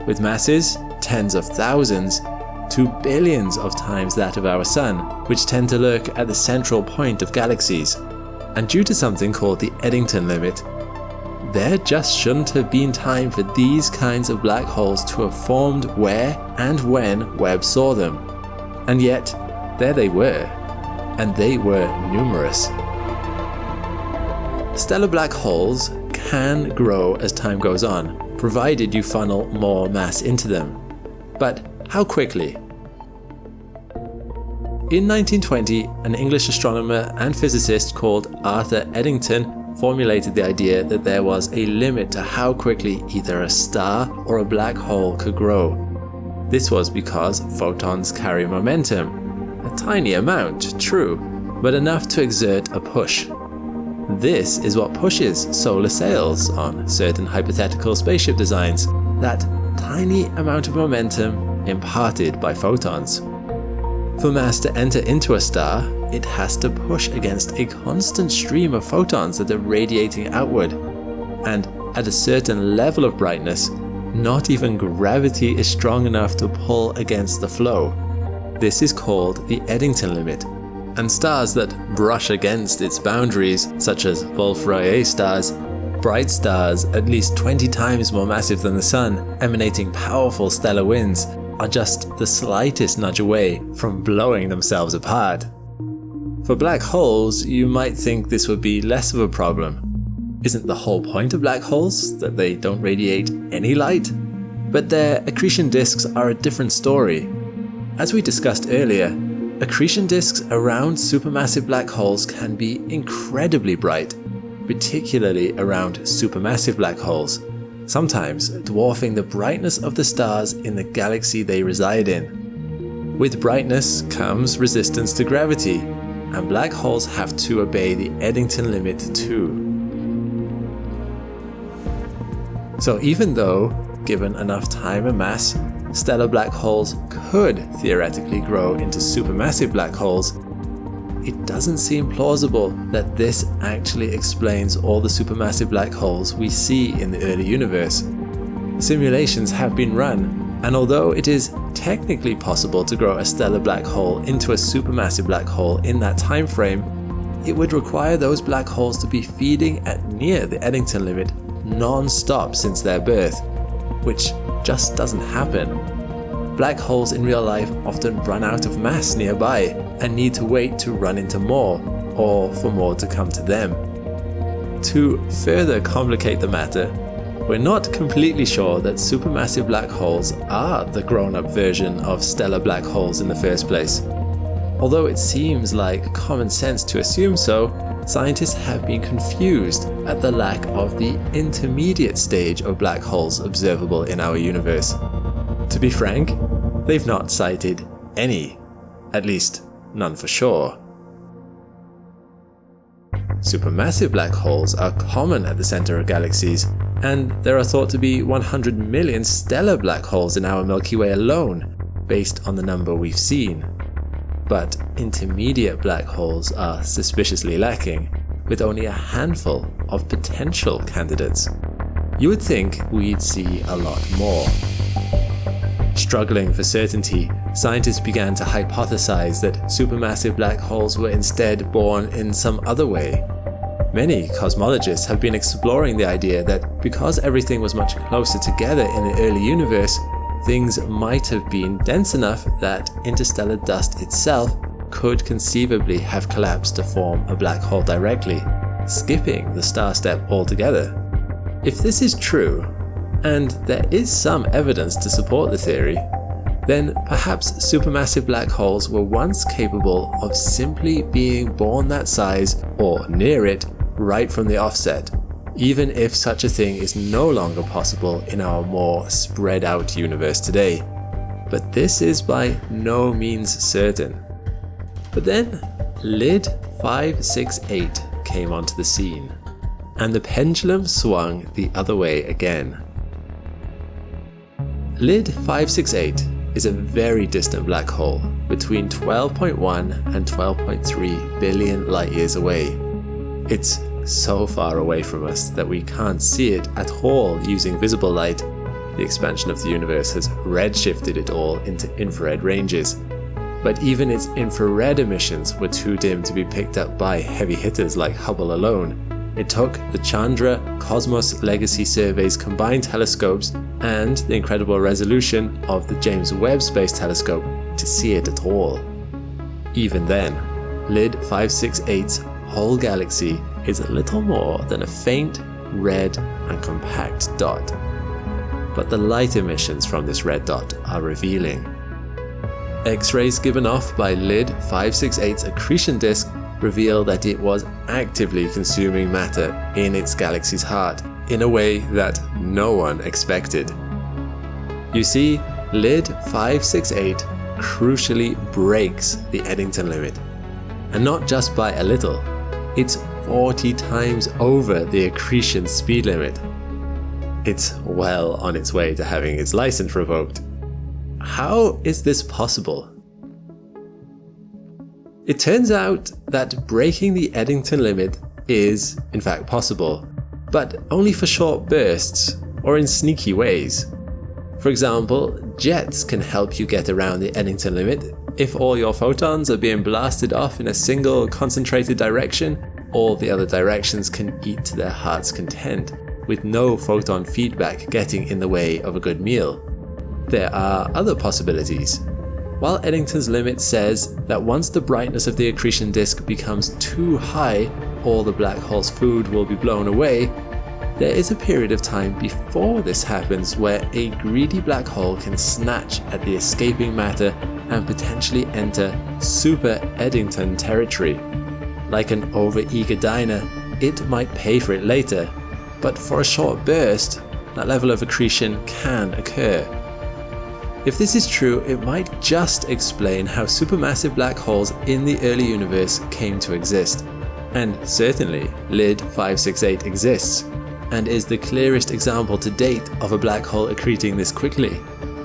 with masses tens of thousands to billions of times that of our Sun, which tend to lurk at the central point of galaxies. And due to something called the Eddington limit, there just shouldn't have been time for these kinds of black holes to have formed where and when Webb saw them. And yet, there they were, and they were numerous. Stellar black holes can grow as time goes on, provided you funnel more mass into them. But how quickly? In 1920, an English astronomer and physicist called Arthur Eddington formulated the idea that there was a limit to how quickly either a star or a black hole could grow. This was because photons carry momentum, a tiny amount, true, but enough to exert a push. This is what pushes solar sails on certain hypothetical spaceship designs, that tiny amount of momentum imparted by photons. For mass to enter into a star, it has to push against a constant stream of photons that are radiating outward. And at a certain level of brightness, not even gravity is strong enough to pull against the flow. This is called the Eddington limit. And stars that brush against its boundaries, such as Wolf-Rayet stars, bright stars at least 20 times more massive than the Sun, emanating powerful stellar winds, are just the slightest nudge away from blowing themselves apart. For black holes, you might think this would be less of a problem. Isn't the whole point of black holes that they don't radiate any light? But their accretion disks are a different story. As we discussed earlier, accretion disks around supermassive black holes can be incredibly bright, particularly around supermassive black holes, sometimes dwarfing the brightness of the stars in the galaxy they reside in. With brightness comes resistance to gravity, and black holes have to obey the Eddington limit too. So even though, given enough time and mass, stellar black holes could theoretically grow into supermassive black holes, it doesn't seem plausible that this actually explains all the supermassive black holes we see in the early universe. Simulations have been run, and although it is technically possible to grow a stellar black hole into a supermassive black hole in that time frame, it would require those black holes to be feeding at near the Eddington limit non-stop since their birth, which just doesn't happen. Black holes in real life often run out of mass nearby and need to wait to run into more, or for more to come to them. To further complicate the matter, we're not completely sure that supermassive black holes are the grown-up version of stellar black holes in the first place. Although it seems like common sense to assume so, scientists have been confused at the lack of the intermediate stage of black holes observable in our universe. To be frank, they've not cited any, at least none for sure. Supermassive black holes are common at the center of galaxies, and there are thought to be 100 million stellar black holes in our Milky Way alone, based on the number we've seen. But intermediate black holes are suspiciously lacking, with only a handful of potential candidates. You would think we'd see a lot more. Struggling for certainty, scientists began to hypothesize that supermassive black holes were instead born in some other way. Many cosmologists have been exploring the idea that because everything was much closer together in the early universe, things might have been dense enough that interstellar dust itself could conceivably have collapsed to form a black hole directly, skipping the star step altogether. If this is true, and there is some evidence to support the theory, then perhaps supermassive black holes were once capable of simply being born that size or near it right from the offset, even if such a thing is no longer possible in our more spread out universe today. But this is by no means certain. But then, Lid 568 came onto the scene, and the pendulum swung the other way again. Lid 568 is a very distant black hole, between 12.1 and 12.3 billion light years away. It's so far away from us that we can't see it at all using visible light. The expansion of the universe has redshifted it all into infrared ranges. But even its infrared emissions were too dim to be picked up by heavy hitters like Hubble alone. It took the Chandra Cosmos Legacy Survey's combined telescopes and the incredible resolution of the James Webb Space Telescope to see it at all. Even then, LID 568's whole galaxy is little more than a faint, red and compact dot. But the light emissions from this red dot are revealing. X-rays given off by LID 568's accretion disk reveal that it was actively consuming matter in its galaxy's heart in a way that no one expected. You see, LID 568 crucially breaks the Eddington limit, and not just by a little. It's 40 times over the accretion speed limit. It's well on its way to having its license revoked. How is this possible? It turns out that breaking the Eddington limit is, in fact, possible, but only for short bursts or in sneaky ways. For example, jets can help you get around the Eddington limit if all your photons are being blasted off in a single concentrated direction. All the other directions can eat to their heart's content, with no photon feedback getting in the way of a good meal. There are other possibilities. While Eddington's limit says that once the brightness of the accretion disk becomes too high, all the black hole's food will be blown away, there is a period of time before this happens where a greedy black hole can snatch at the escaping matter and potentially enter super Eddington territory. Like an overeager diner, it might pay for it later, but for a short burst, that level of accretion can occur. If this is true, it might just explain how supermassive black holes in the early universe came to exist. And certainly, LID 568 exists, and is the clearest example to date of a black hole accreting this quickly.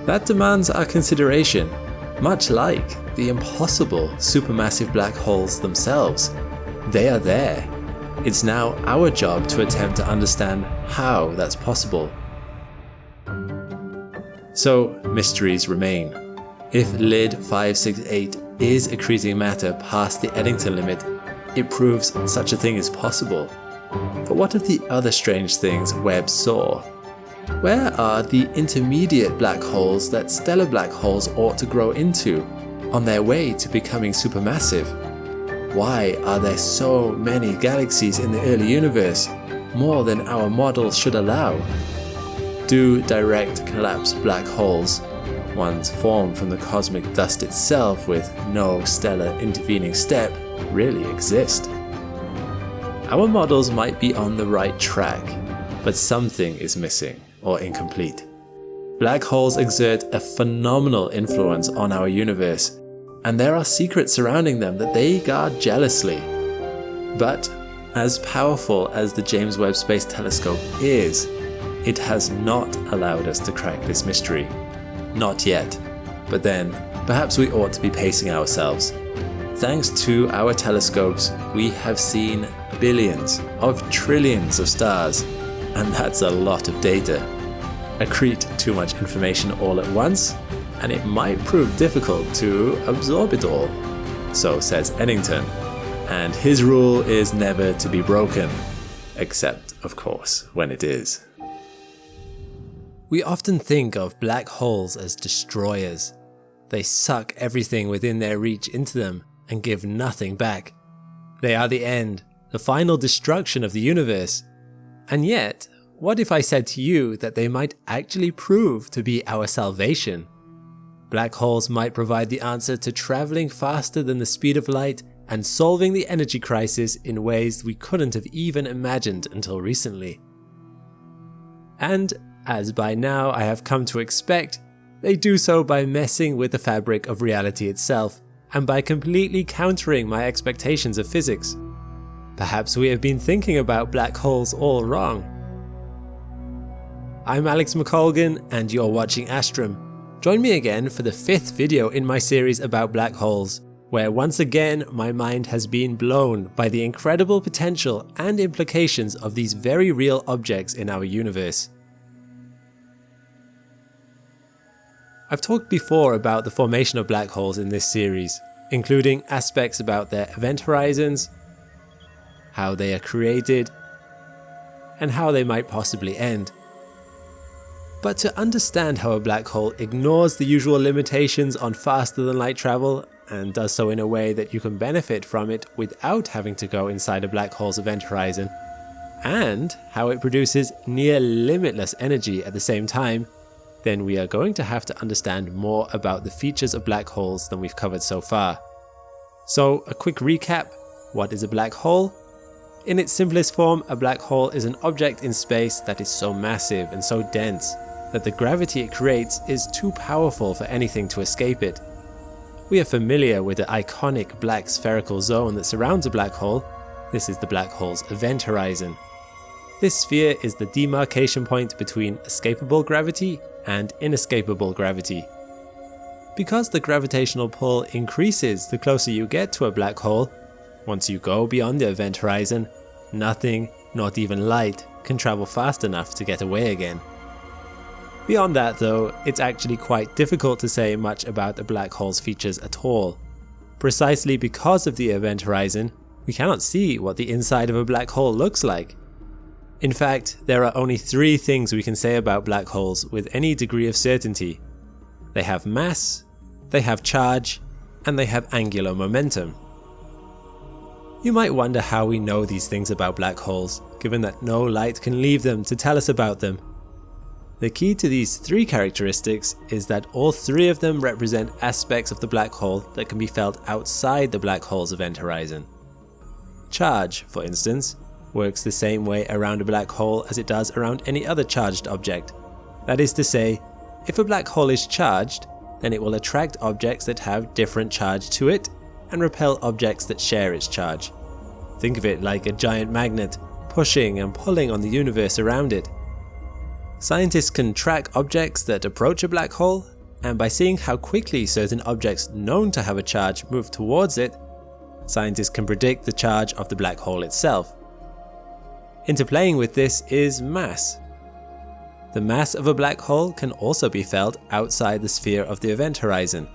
That demands our consideration, much like the impossible supermassive black holes themselves. They are there. It's now our job to attempt to understand how that's possible. So, mysteries remain. If LID 568 is accreting matter past the Eddington limit, it proves such a thing is possible. But what of the other strange things Webb saw? Where are the intermediate black holes that stellar black holes ought to grow into, on their way to becoming supermassive? Why are there so many galaxies in the early universe, more than our models should allow? Do direct collapse black holes, ones formed from the cosmic dust itself with no stellar intervening step, really exist? Our models might be on the right track, but something is missing or incomplete. Black holes exert a phenomenal influence on our universe, and there are secrets surrounding them that they guard jealously. But as powerful as the James Webb Space Telescope is, it has not allowed us to crack this mystery. Not yet. But then, perhaps we ought to be pacing ourselves. Thanks to our telescopes, we have seen billions of trillions of stars, and that's a lot of data. Accrete too much information all at once, and it might prove difficult to absorb it all. So says Eddington, and his rule is never to be broken, except, of course, when it is. We often think of black holes as destroyers. They suck everything within their reach into them and give nothing back. They are the end, the final destruction of the universe. And yet, what if I said to you that they might actually prove to be our salvation? Black holes might provide the answer to traveling faster than the speed of light and solving the energy crisis in ways we couldn't have even imagined until recently. And as by now I have come to expect, they do so by messing with the fabric of reality itself, and by completely countering my expectations of physics. Perhaps we have been thinking about black holes all wrong. I'm Alex McColgan, and you're watching Astrum, Join me again for the 5th video in my series about black holes, where once again my mind has been blown by the incredible potential and implications of these very real objects in our universe. I've talked before about the formation of black holes in this series, including aspects about their event horizons, how they are created, and how they might possibly end. But to understand how a black hole ignores the usual limitations on faster than light travel and does so in a way that you can benefit from it without having to go inside a black hole's event horizon, and how it produces near limitless energy at the same time, then we are going to have to understand more about the features of black holes than we've covered so far. So a quick recap: what is a black hole? In its simplest form, a black hole is an object in space that is so massive and so dense that the gravity it creates is too powerful for anything to escape it. We are familiar with the iconic black spherical zone that surrounds a black hole. This is the black hole's event horizon. This sphere is the demarcation point between escapable gravity and inescapable gravity. Because the gravitational pull increases the closer you get to a black hole, once you go beyond the event horizon, nothing, not even light, can travel fast enough to get away again. Beyond that though, it's actually quite difficult to say much about a black hole's features at all. Precisely because of the event horizon, we cannot see what the inside of a black hole looks like. In fact, there are only 3 things we can say about black holes with any degree of certainty. They have mass, they have charge, and they have angular momentum. You might wonder how we know these things about black holes, given that no light can leave them to tell us about them. The key to these 3 characteristics is that all 3 of them represent aspects of the black hole that can be felt outside the black hole's event horizon. Charge, for instance, works the same way around a black hole as it does around any other charged object. That is to say, if a black hole is charged, then it will attract objects that have different charge to it and repel objects that share its charge. Think of it like a giant magnet, pushing and pulling on the universe around it. Scientists can track objects that approach a black hole, and by seeing how quickly certain objects known to have a charge move towards it, scientists can predict the charge of the black hole itself. Interplaying with this is mass. The mass of a black hole can also be felt outside the sphere of the event horizon.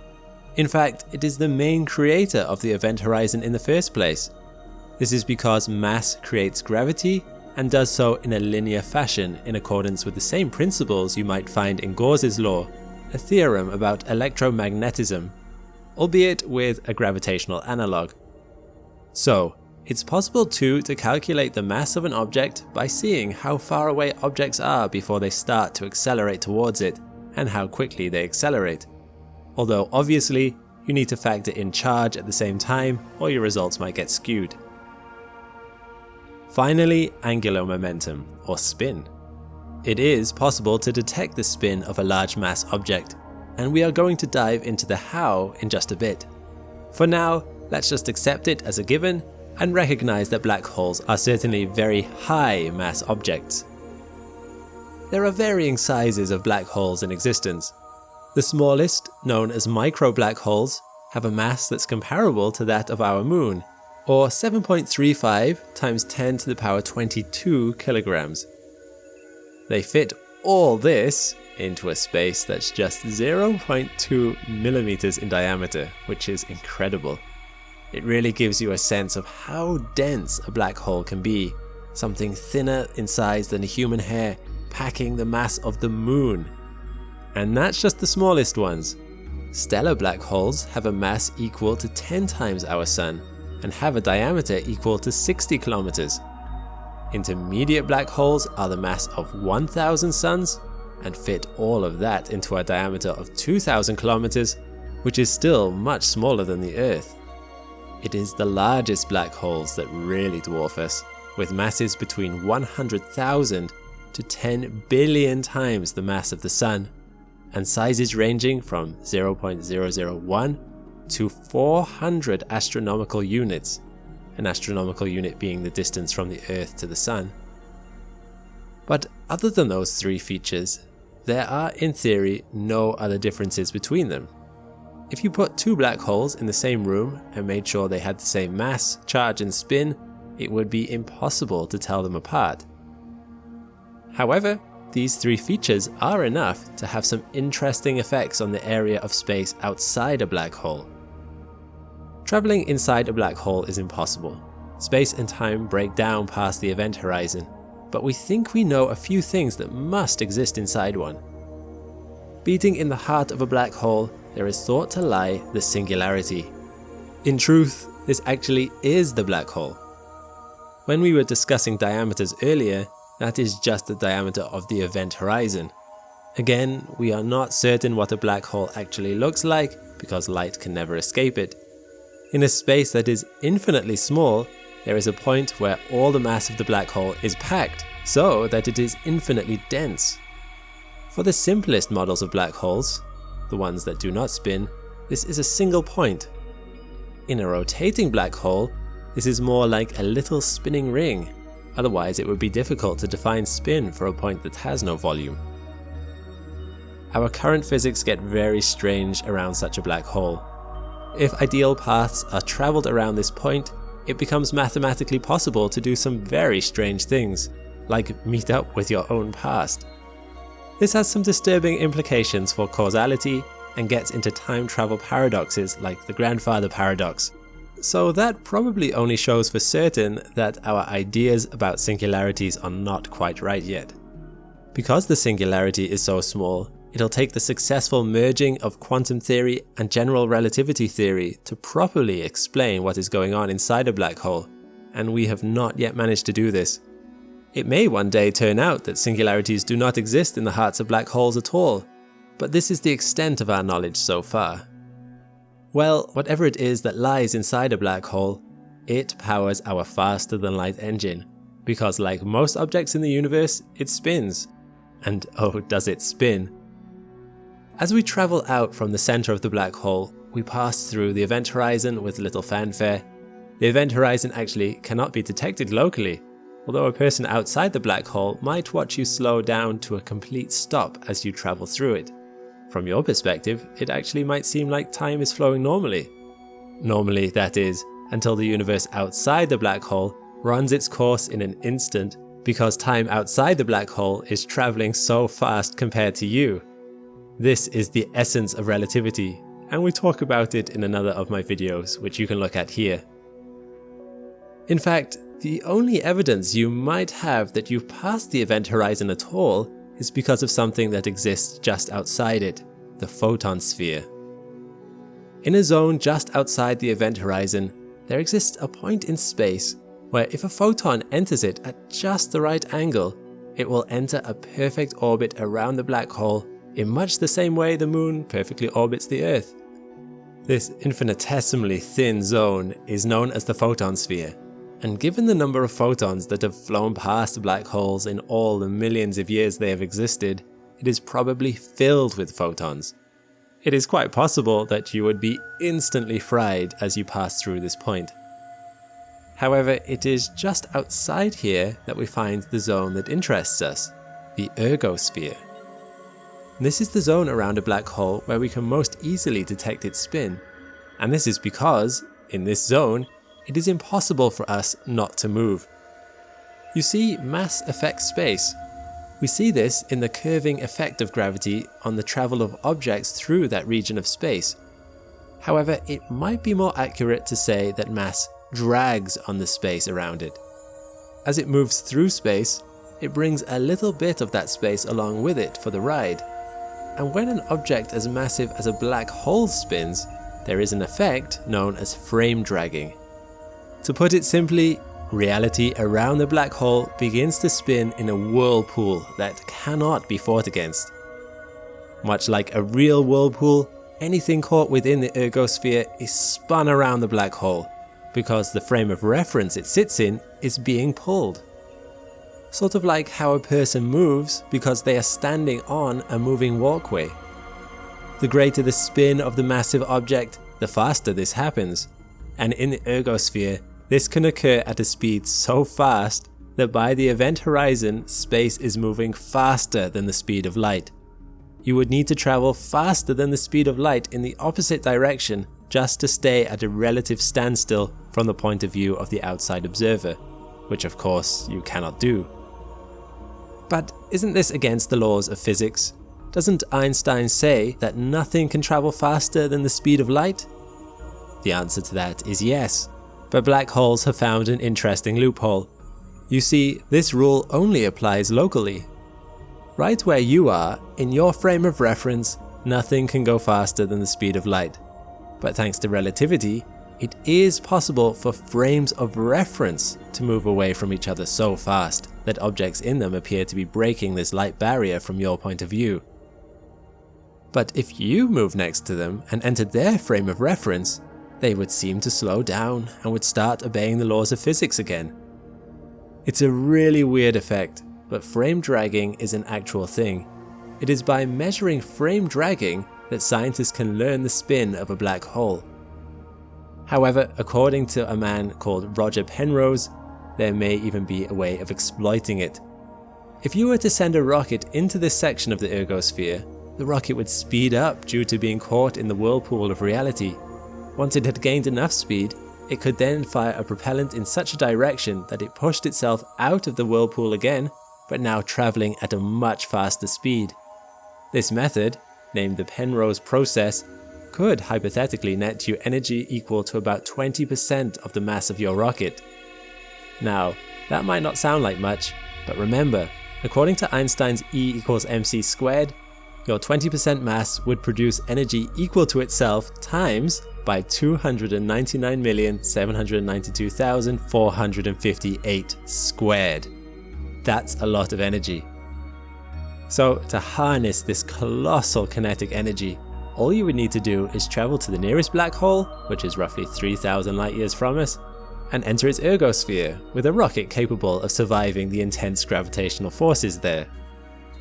In fact, it is the main creator of the event horizon in the first place. This is because mass creates gravity and does so in a linear fashion in accordance with the same principles you might find in Gauss's law, a theorem about electromagnetism, albeit with a gravitational analog. So, it's possible too to calculate the mass of an object by seeing how far away objects are before they start to accelerate towards it, and how quickly they accelerate. Although obviously, you need to factor in charge at the same time, or your results might get skewed. Finally, angular momentum, or spin. It is possible to detect the spin of a large mass object, and we are going to dive into the how in just a bit. For now, let's just accept it as a given and recognize that black holes are certainly very high mass objects. There are varying sizes of black holes in existence. The smallest, known as micro black holes, have a mass that's comparable to that of our moon, or 7.35 times 10 to the power 22 kilograms. They fit all this into a space that's just 0.2 millimeters in diameter, which is incredible. It really gives you a sense of how dense a black hole can be, something thinner in size than a human hair, packing the mass of the moon. And that's just the smallest ones. Stellar black holes have a mass equal to 10 times our Sun, and have a diameter equal to 60 kilometers. Intermediate black holes are the mass of 1,000 suns, and fit all of that into a diameter of 2,000 kilometers, which is still much smaller than the Earth. It is the largest black holes that really dwarf us, with masses between 100,000 to 10 billion times the mass of the Sun, and sizes ranging from 0.001 to 400 astronomical units, an astronomical unit being the distance from the Earth to the Sun. But other than those 3 features, there are in theory no other differences between them. If you put two black holes in the same room and made sure they had the same mass, charge and spin, it would be impossible to tell them apart. However, these three features are enough to have some interesting effects on the area of space outside a black hole. Traveling inside a black hole is impossible. Space and time break down past the event horizon, but we think we know a few things that must exist inside one. Beating in the heart of a black hole, there is thought to lie the singularity. In truth, this actually is the black hole. When we were discussing diameters earlier, that is just the diameter of the event horizon. Again, we are not certain what a black hole actually looks like because light can never escape it. In a space that is infinitely small, there is a point where all the mass of the black hole is packed so that it is infinitely dense. For the simplest models of black holes, the ones that do not spin, this is a single point. In a rotating black hole, this is more like a little spinning ring. Otherwise, it would be difficult to define spin for a point that has no volume. Our current physics get very strange around such a black hole. If ideal paths are traveled around this point, it becomes mathematically possible to do some very strange things, like meet up with your own past. This has some disturbing implications for causality and gets into time travel paradoxes like the grandfather paradox. So that probably only shows for certain that our ideas about singularities are not quite right yet. Because the singularity is so small, it'll take the successful merging of quantum theory and general relativity theory to properly explain what is going on inside a black hole, and we have not yet managed to do this. It may one day turn out that singularities do not exist in the hearts of black holes at all, but this is the extent of our knowledge so far. Well, whatever it is that lies inside a black hole, it powers our faster-than-light engine, because like most objects in the universe, it spins. And oh, does it spin! As we travel out from the center of the black hole, we pass through the event horizon with little fanfare. The event horizon actually cannot be detected locally, although a person outside the black hole might watch you slow down to a complete stop as you travel through it. From your perspective, it actually might seem like time is flowing normally. Normally, that is, until the universe outside the black hole runs its course in an instant, because time outside the black hole is traveling so fast compared to you. This is the essence of relativity, and we talk about it in another of my videos, which you can look at here. In fact, the only evidence you might have that you've passed the event horizon at all is because of something that exists just outside it, the photon sphere. In a zone just outside the event horizon, there exists a point in space where if a photon enters it at just the right angle, it will enter a perfect orbit around the black hole in much the same way the moon perfectly orbits the Earth. This infinitesimally thin zone is known as the photon sphere, and given the number of photons that have flown past black holes in all the millions of years they have existed, it is probably filled with photons. It is quite possible that you would be instantly fried as you pass through this point. However, it is just outside here that we find the zone that interests us, the ergosphere. This is the zone around a black hole where we can most easily detect its spin, and this is because, in this zone, it is impossible for us not to move. You see, mass affects space. We see this in the curving effect of gravity on the travel of objects through that region of space. However, it might be more accurate to say that mass drags on the space around it. As it moves through space, it brings a little bit of that space along with it for the ride. And when an object as massive as a black hole spins, there is an effect known as frame dragging. To put it simply, reality around the black hole begins to spin in a whirlpool that cannot be fought against. Much like a real whirlpool, anything caught within the ergosphere is spun around the black hole, because the frame of reference it sits in is being pulled. Sort of like how a person moves because they are standing on a moving walkway. The greater the spin of the massive object, the faster this happens. And in the ergosphere, this can occur at a speed so fast that by the event horizon, space is moving faster than the speed of light. you would need to travel faster than the speed of light in the opposite direction just to stay at a relative standstill from the point of view of the outside observer, which of course you cannot do. But isn't this against the laws of physics? Doesn't Einstein say that nothing can travel faster than the speed of light? The answer to that is yes, but black holes have found an interesting loophole. You see, this rule only applies locally. Right where you are, in your frame of reference, nothing can go faster than the speed of light. But thanks to relativity, it is possible for frames of reference to move away from each other so fast that objects in them appear to be breaking this light barrier from your point of view. But if you move next to them and entered their frame of reference, they would seem to slow down and would start obeying the laws of physics again. It's a really weird effect, but frame dragging is an actual thing. It is by measuring frame dragging that scientists can learn the spin of a black hole. However, according to a man called Roger Penrose, there may even be a way of exploiting it. If you were to send a rocket into this section of the ergosphere, the rocket would speed up due to being caught in the whirlpool of reality. Once it had gained enough speed, it could then fire a propellant in such a direction that it pushed itself out of the whirlpool again, but now traveling at a much faster speed. This method, named the Penrose process, could hypothetically net you energy equal to about 20% of the mass of your rocket. Now, that might not sound like much, but remember, according to Einstein's E equals mc squared, your 20% mass would produce energy equal to itself times by 299,792,458 squared. That's a lot of energy. So to harness this colossal kinetic energy, all you would need to do is travel to the nearest black hole, which is roughly 3,000 light years from us, and enter its ergosphere with a rocket capable of surviving the intense gravitational forces there.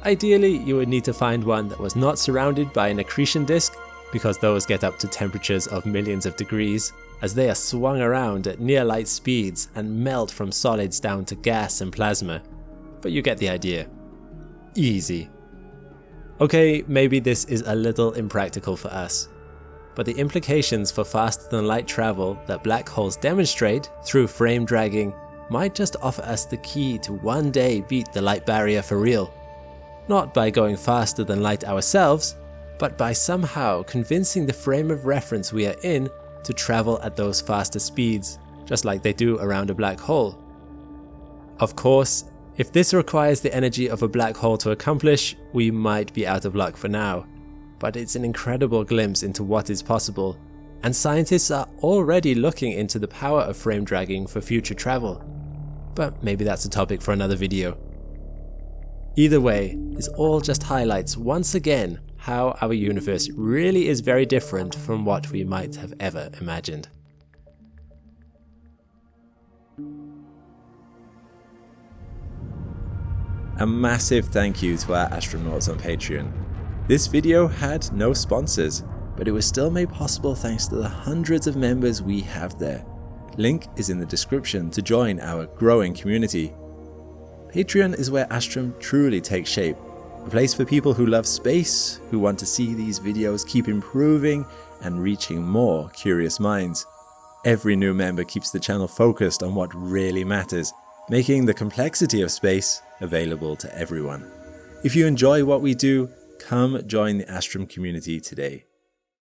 Ideally, you would need to find one that was not surrounded by an accretion disk, because those get up to temperatures of millions of degrees, as they are swung around at near light speeds and melt from solids down to gas and plasma. But you get the idea. Easy. Okay, maybe this is a little impractical for us, but the implications for faster than light travel that black holes demonstrate through frame dragging might just offer us the key to one day beat the light barrier for real. Not by going faster than light ourselves, but by somehow convincing the frame of reference we are in to travel at those faster speeds, just like they do around a black hole. Of course, if this requires the energy of a black hole to accomplish, we might be out of luck for now, but it's an incredible glimpse into what is possible, and scientists are already looking into the power of frame dragging for future travel. But maybe that's a topic for another video. Either way, this all just highlights once again how our universe really is very different from what we might have ever imagined. A massive thank you to our astronauts on Patreon. This video had no sponsors, but it was still made possible thanks to the hundreds of members we have there. Link is in the description to join our growing community. Patreon is where Astrum truly takes shape, a place for people who love space, who want to see these videos keep improving and reaching more curious minds. Every new member keeps the channel focused on what really matters, making the complexity of space available to everyone. If you enjoy what we do, come join the Astrum community today.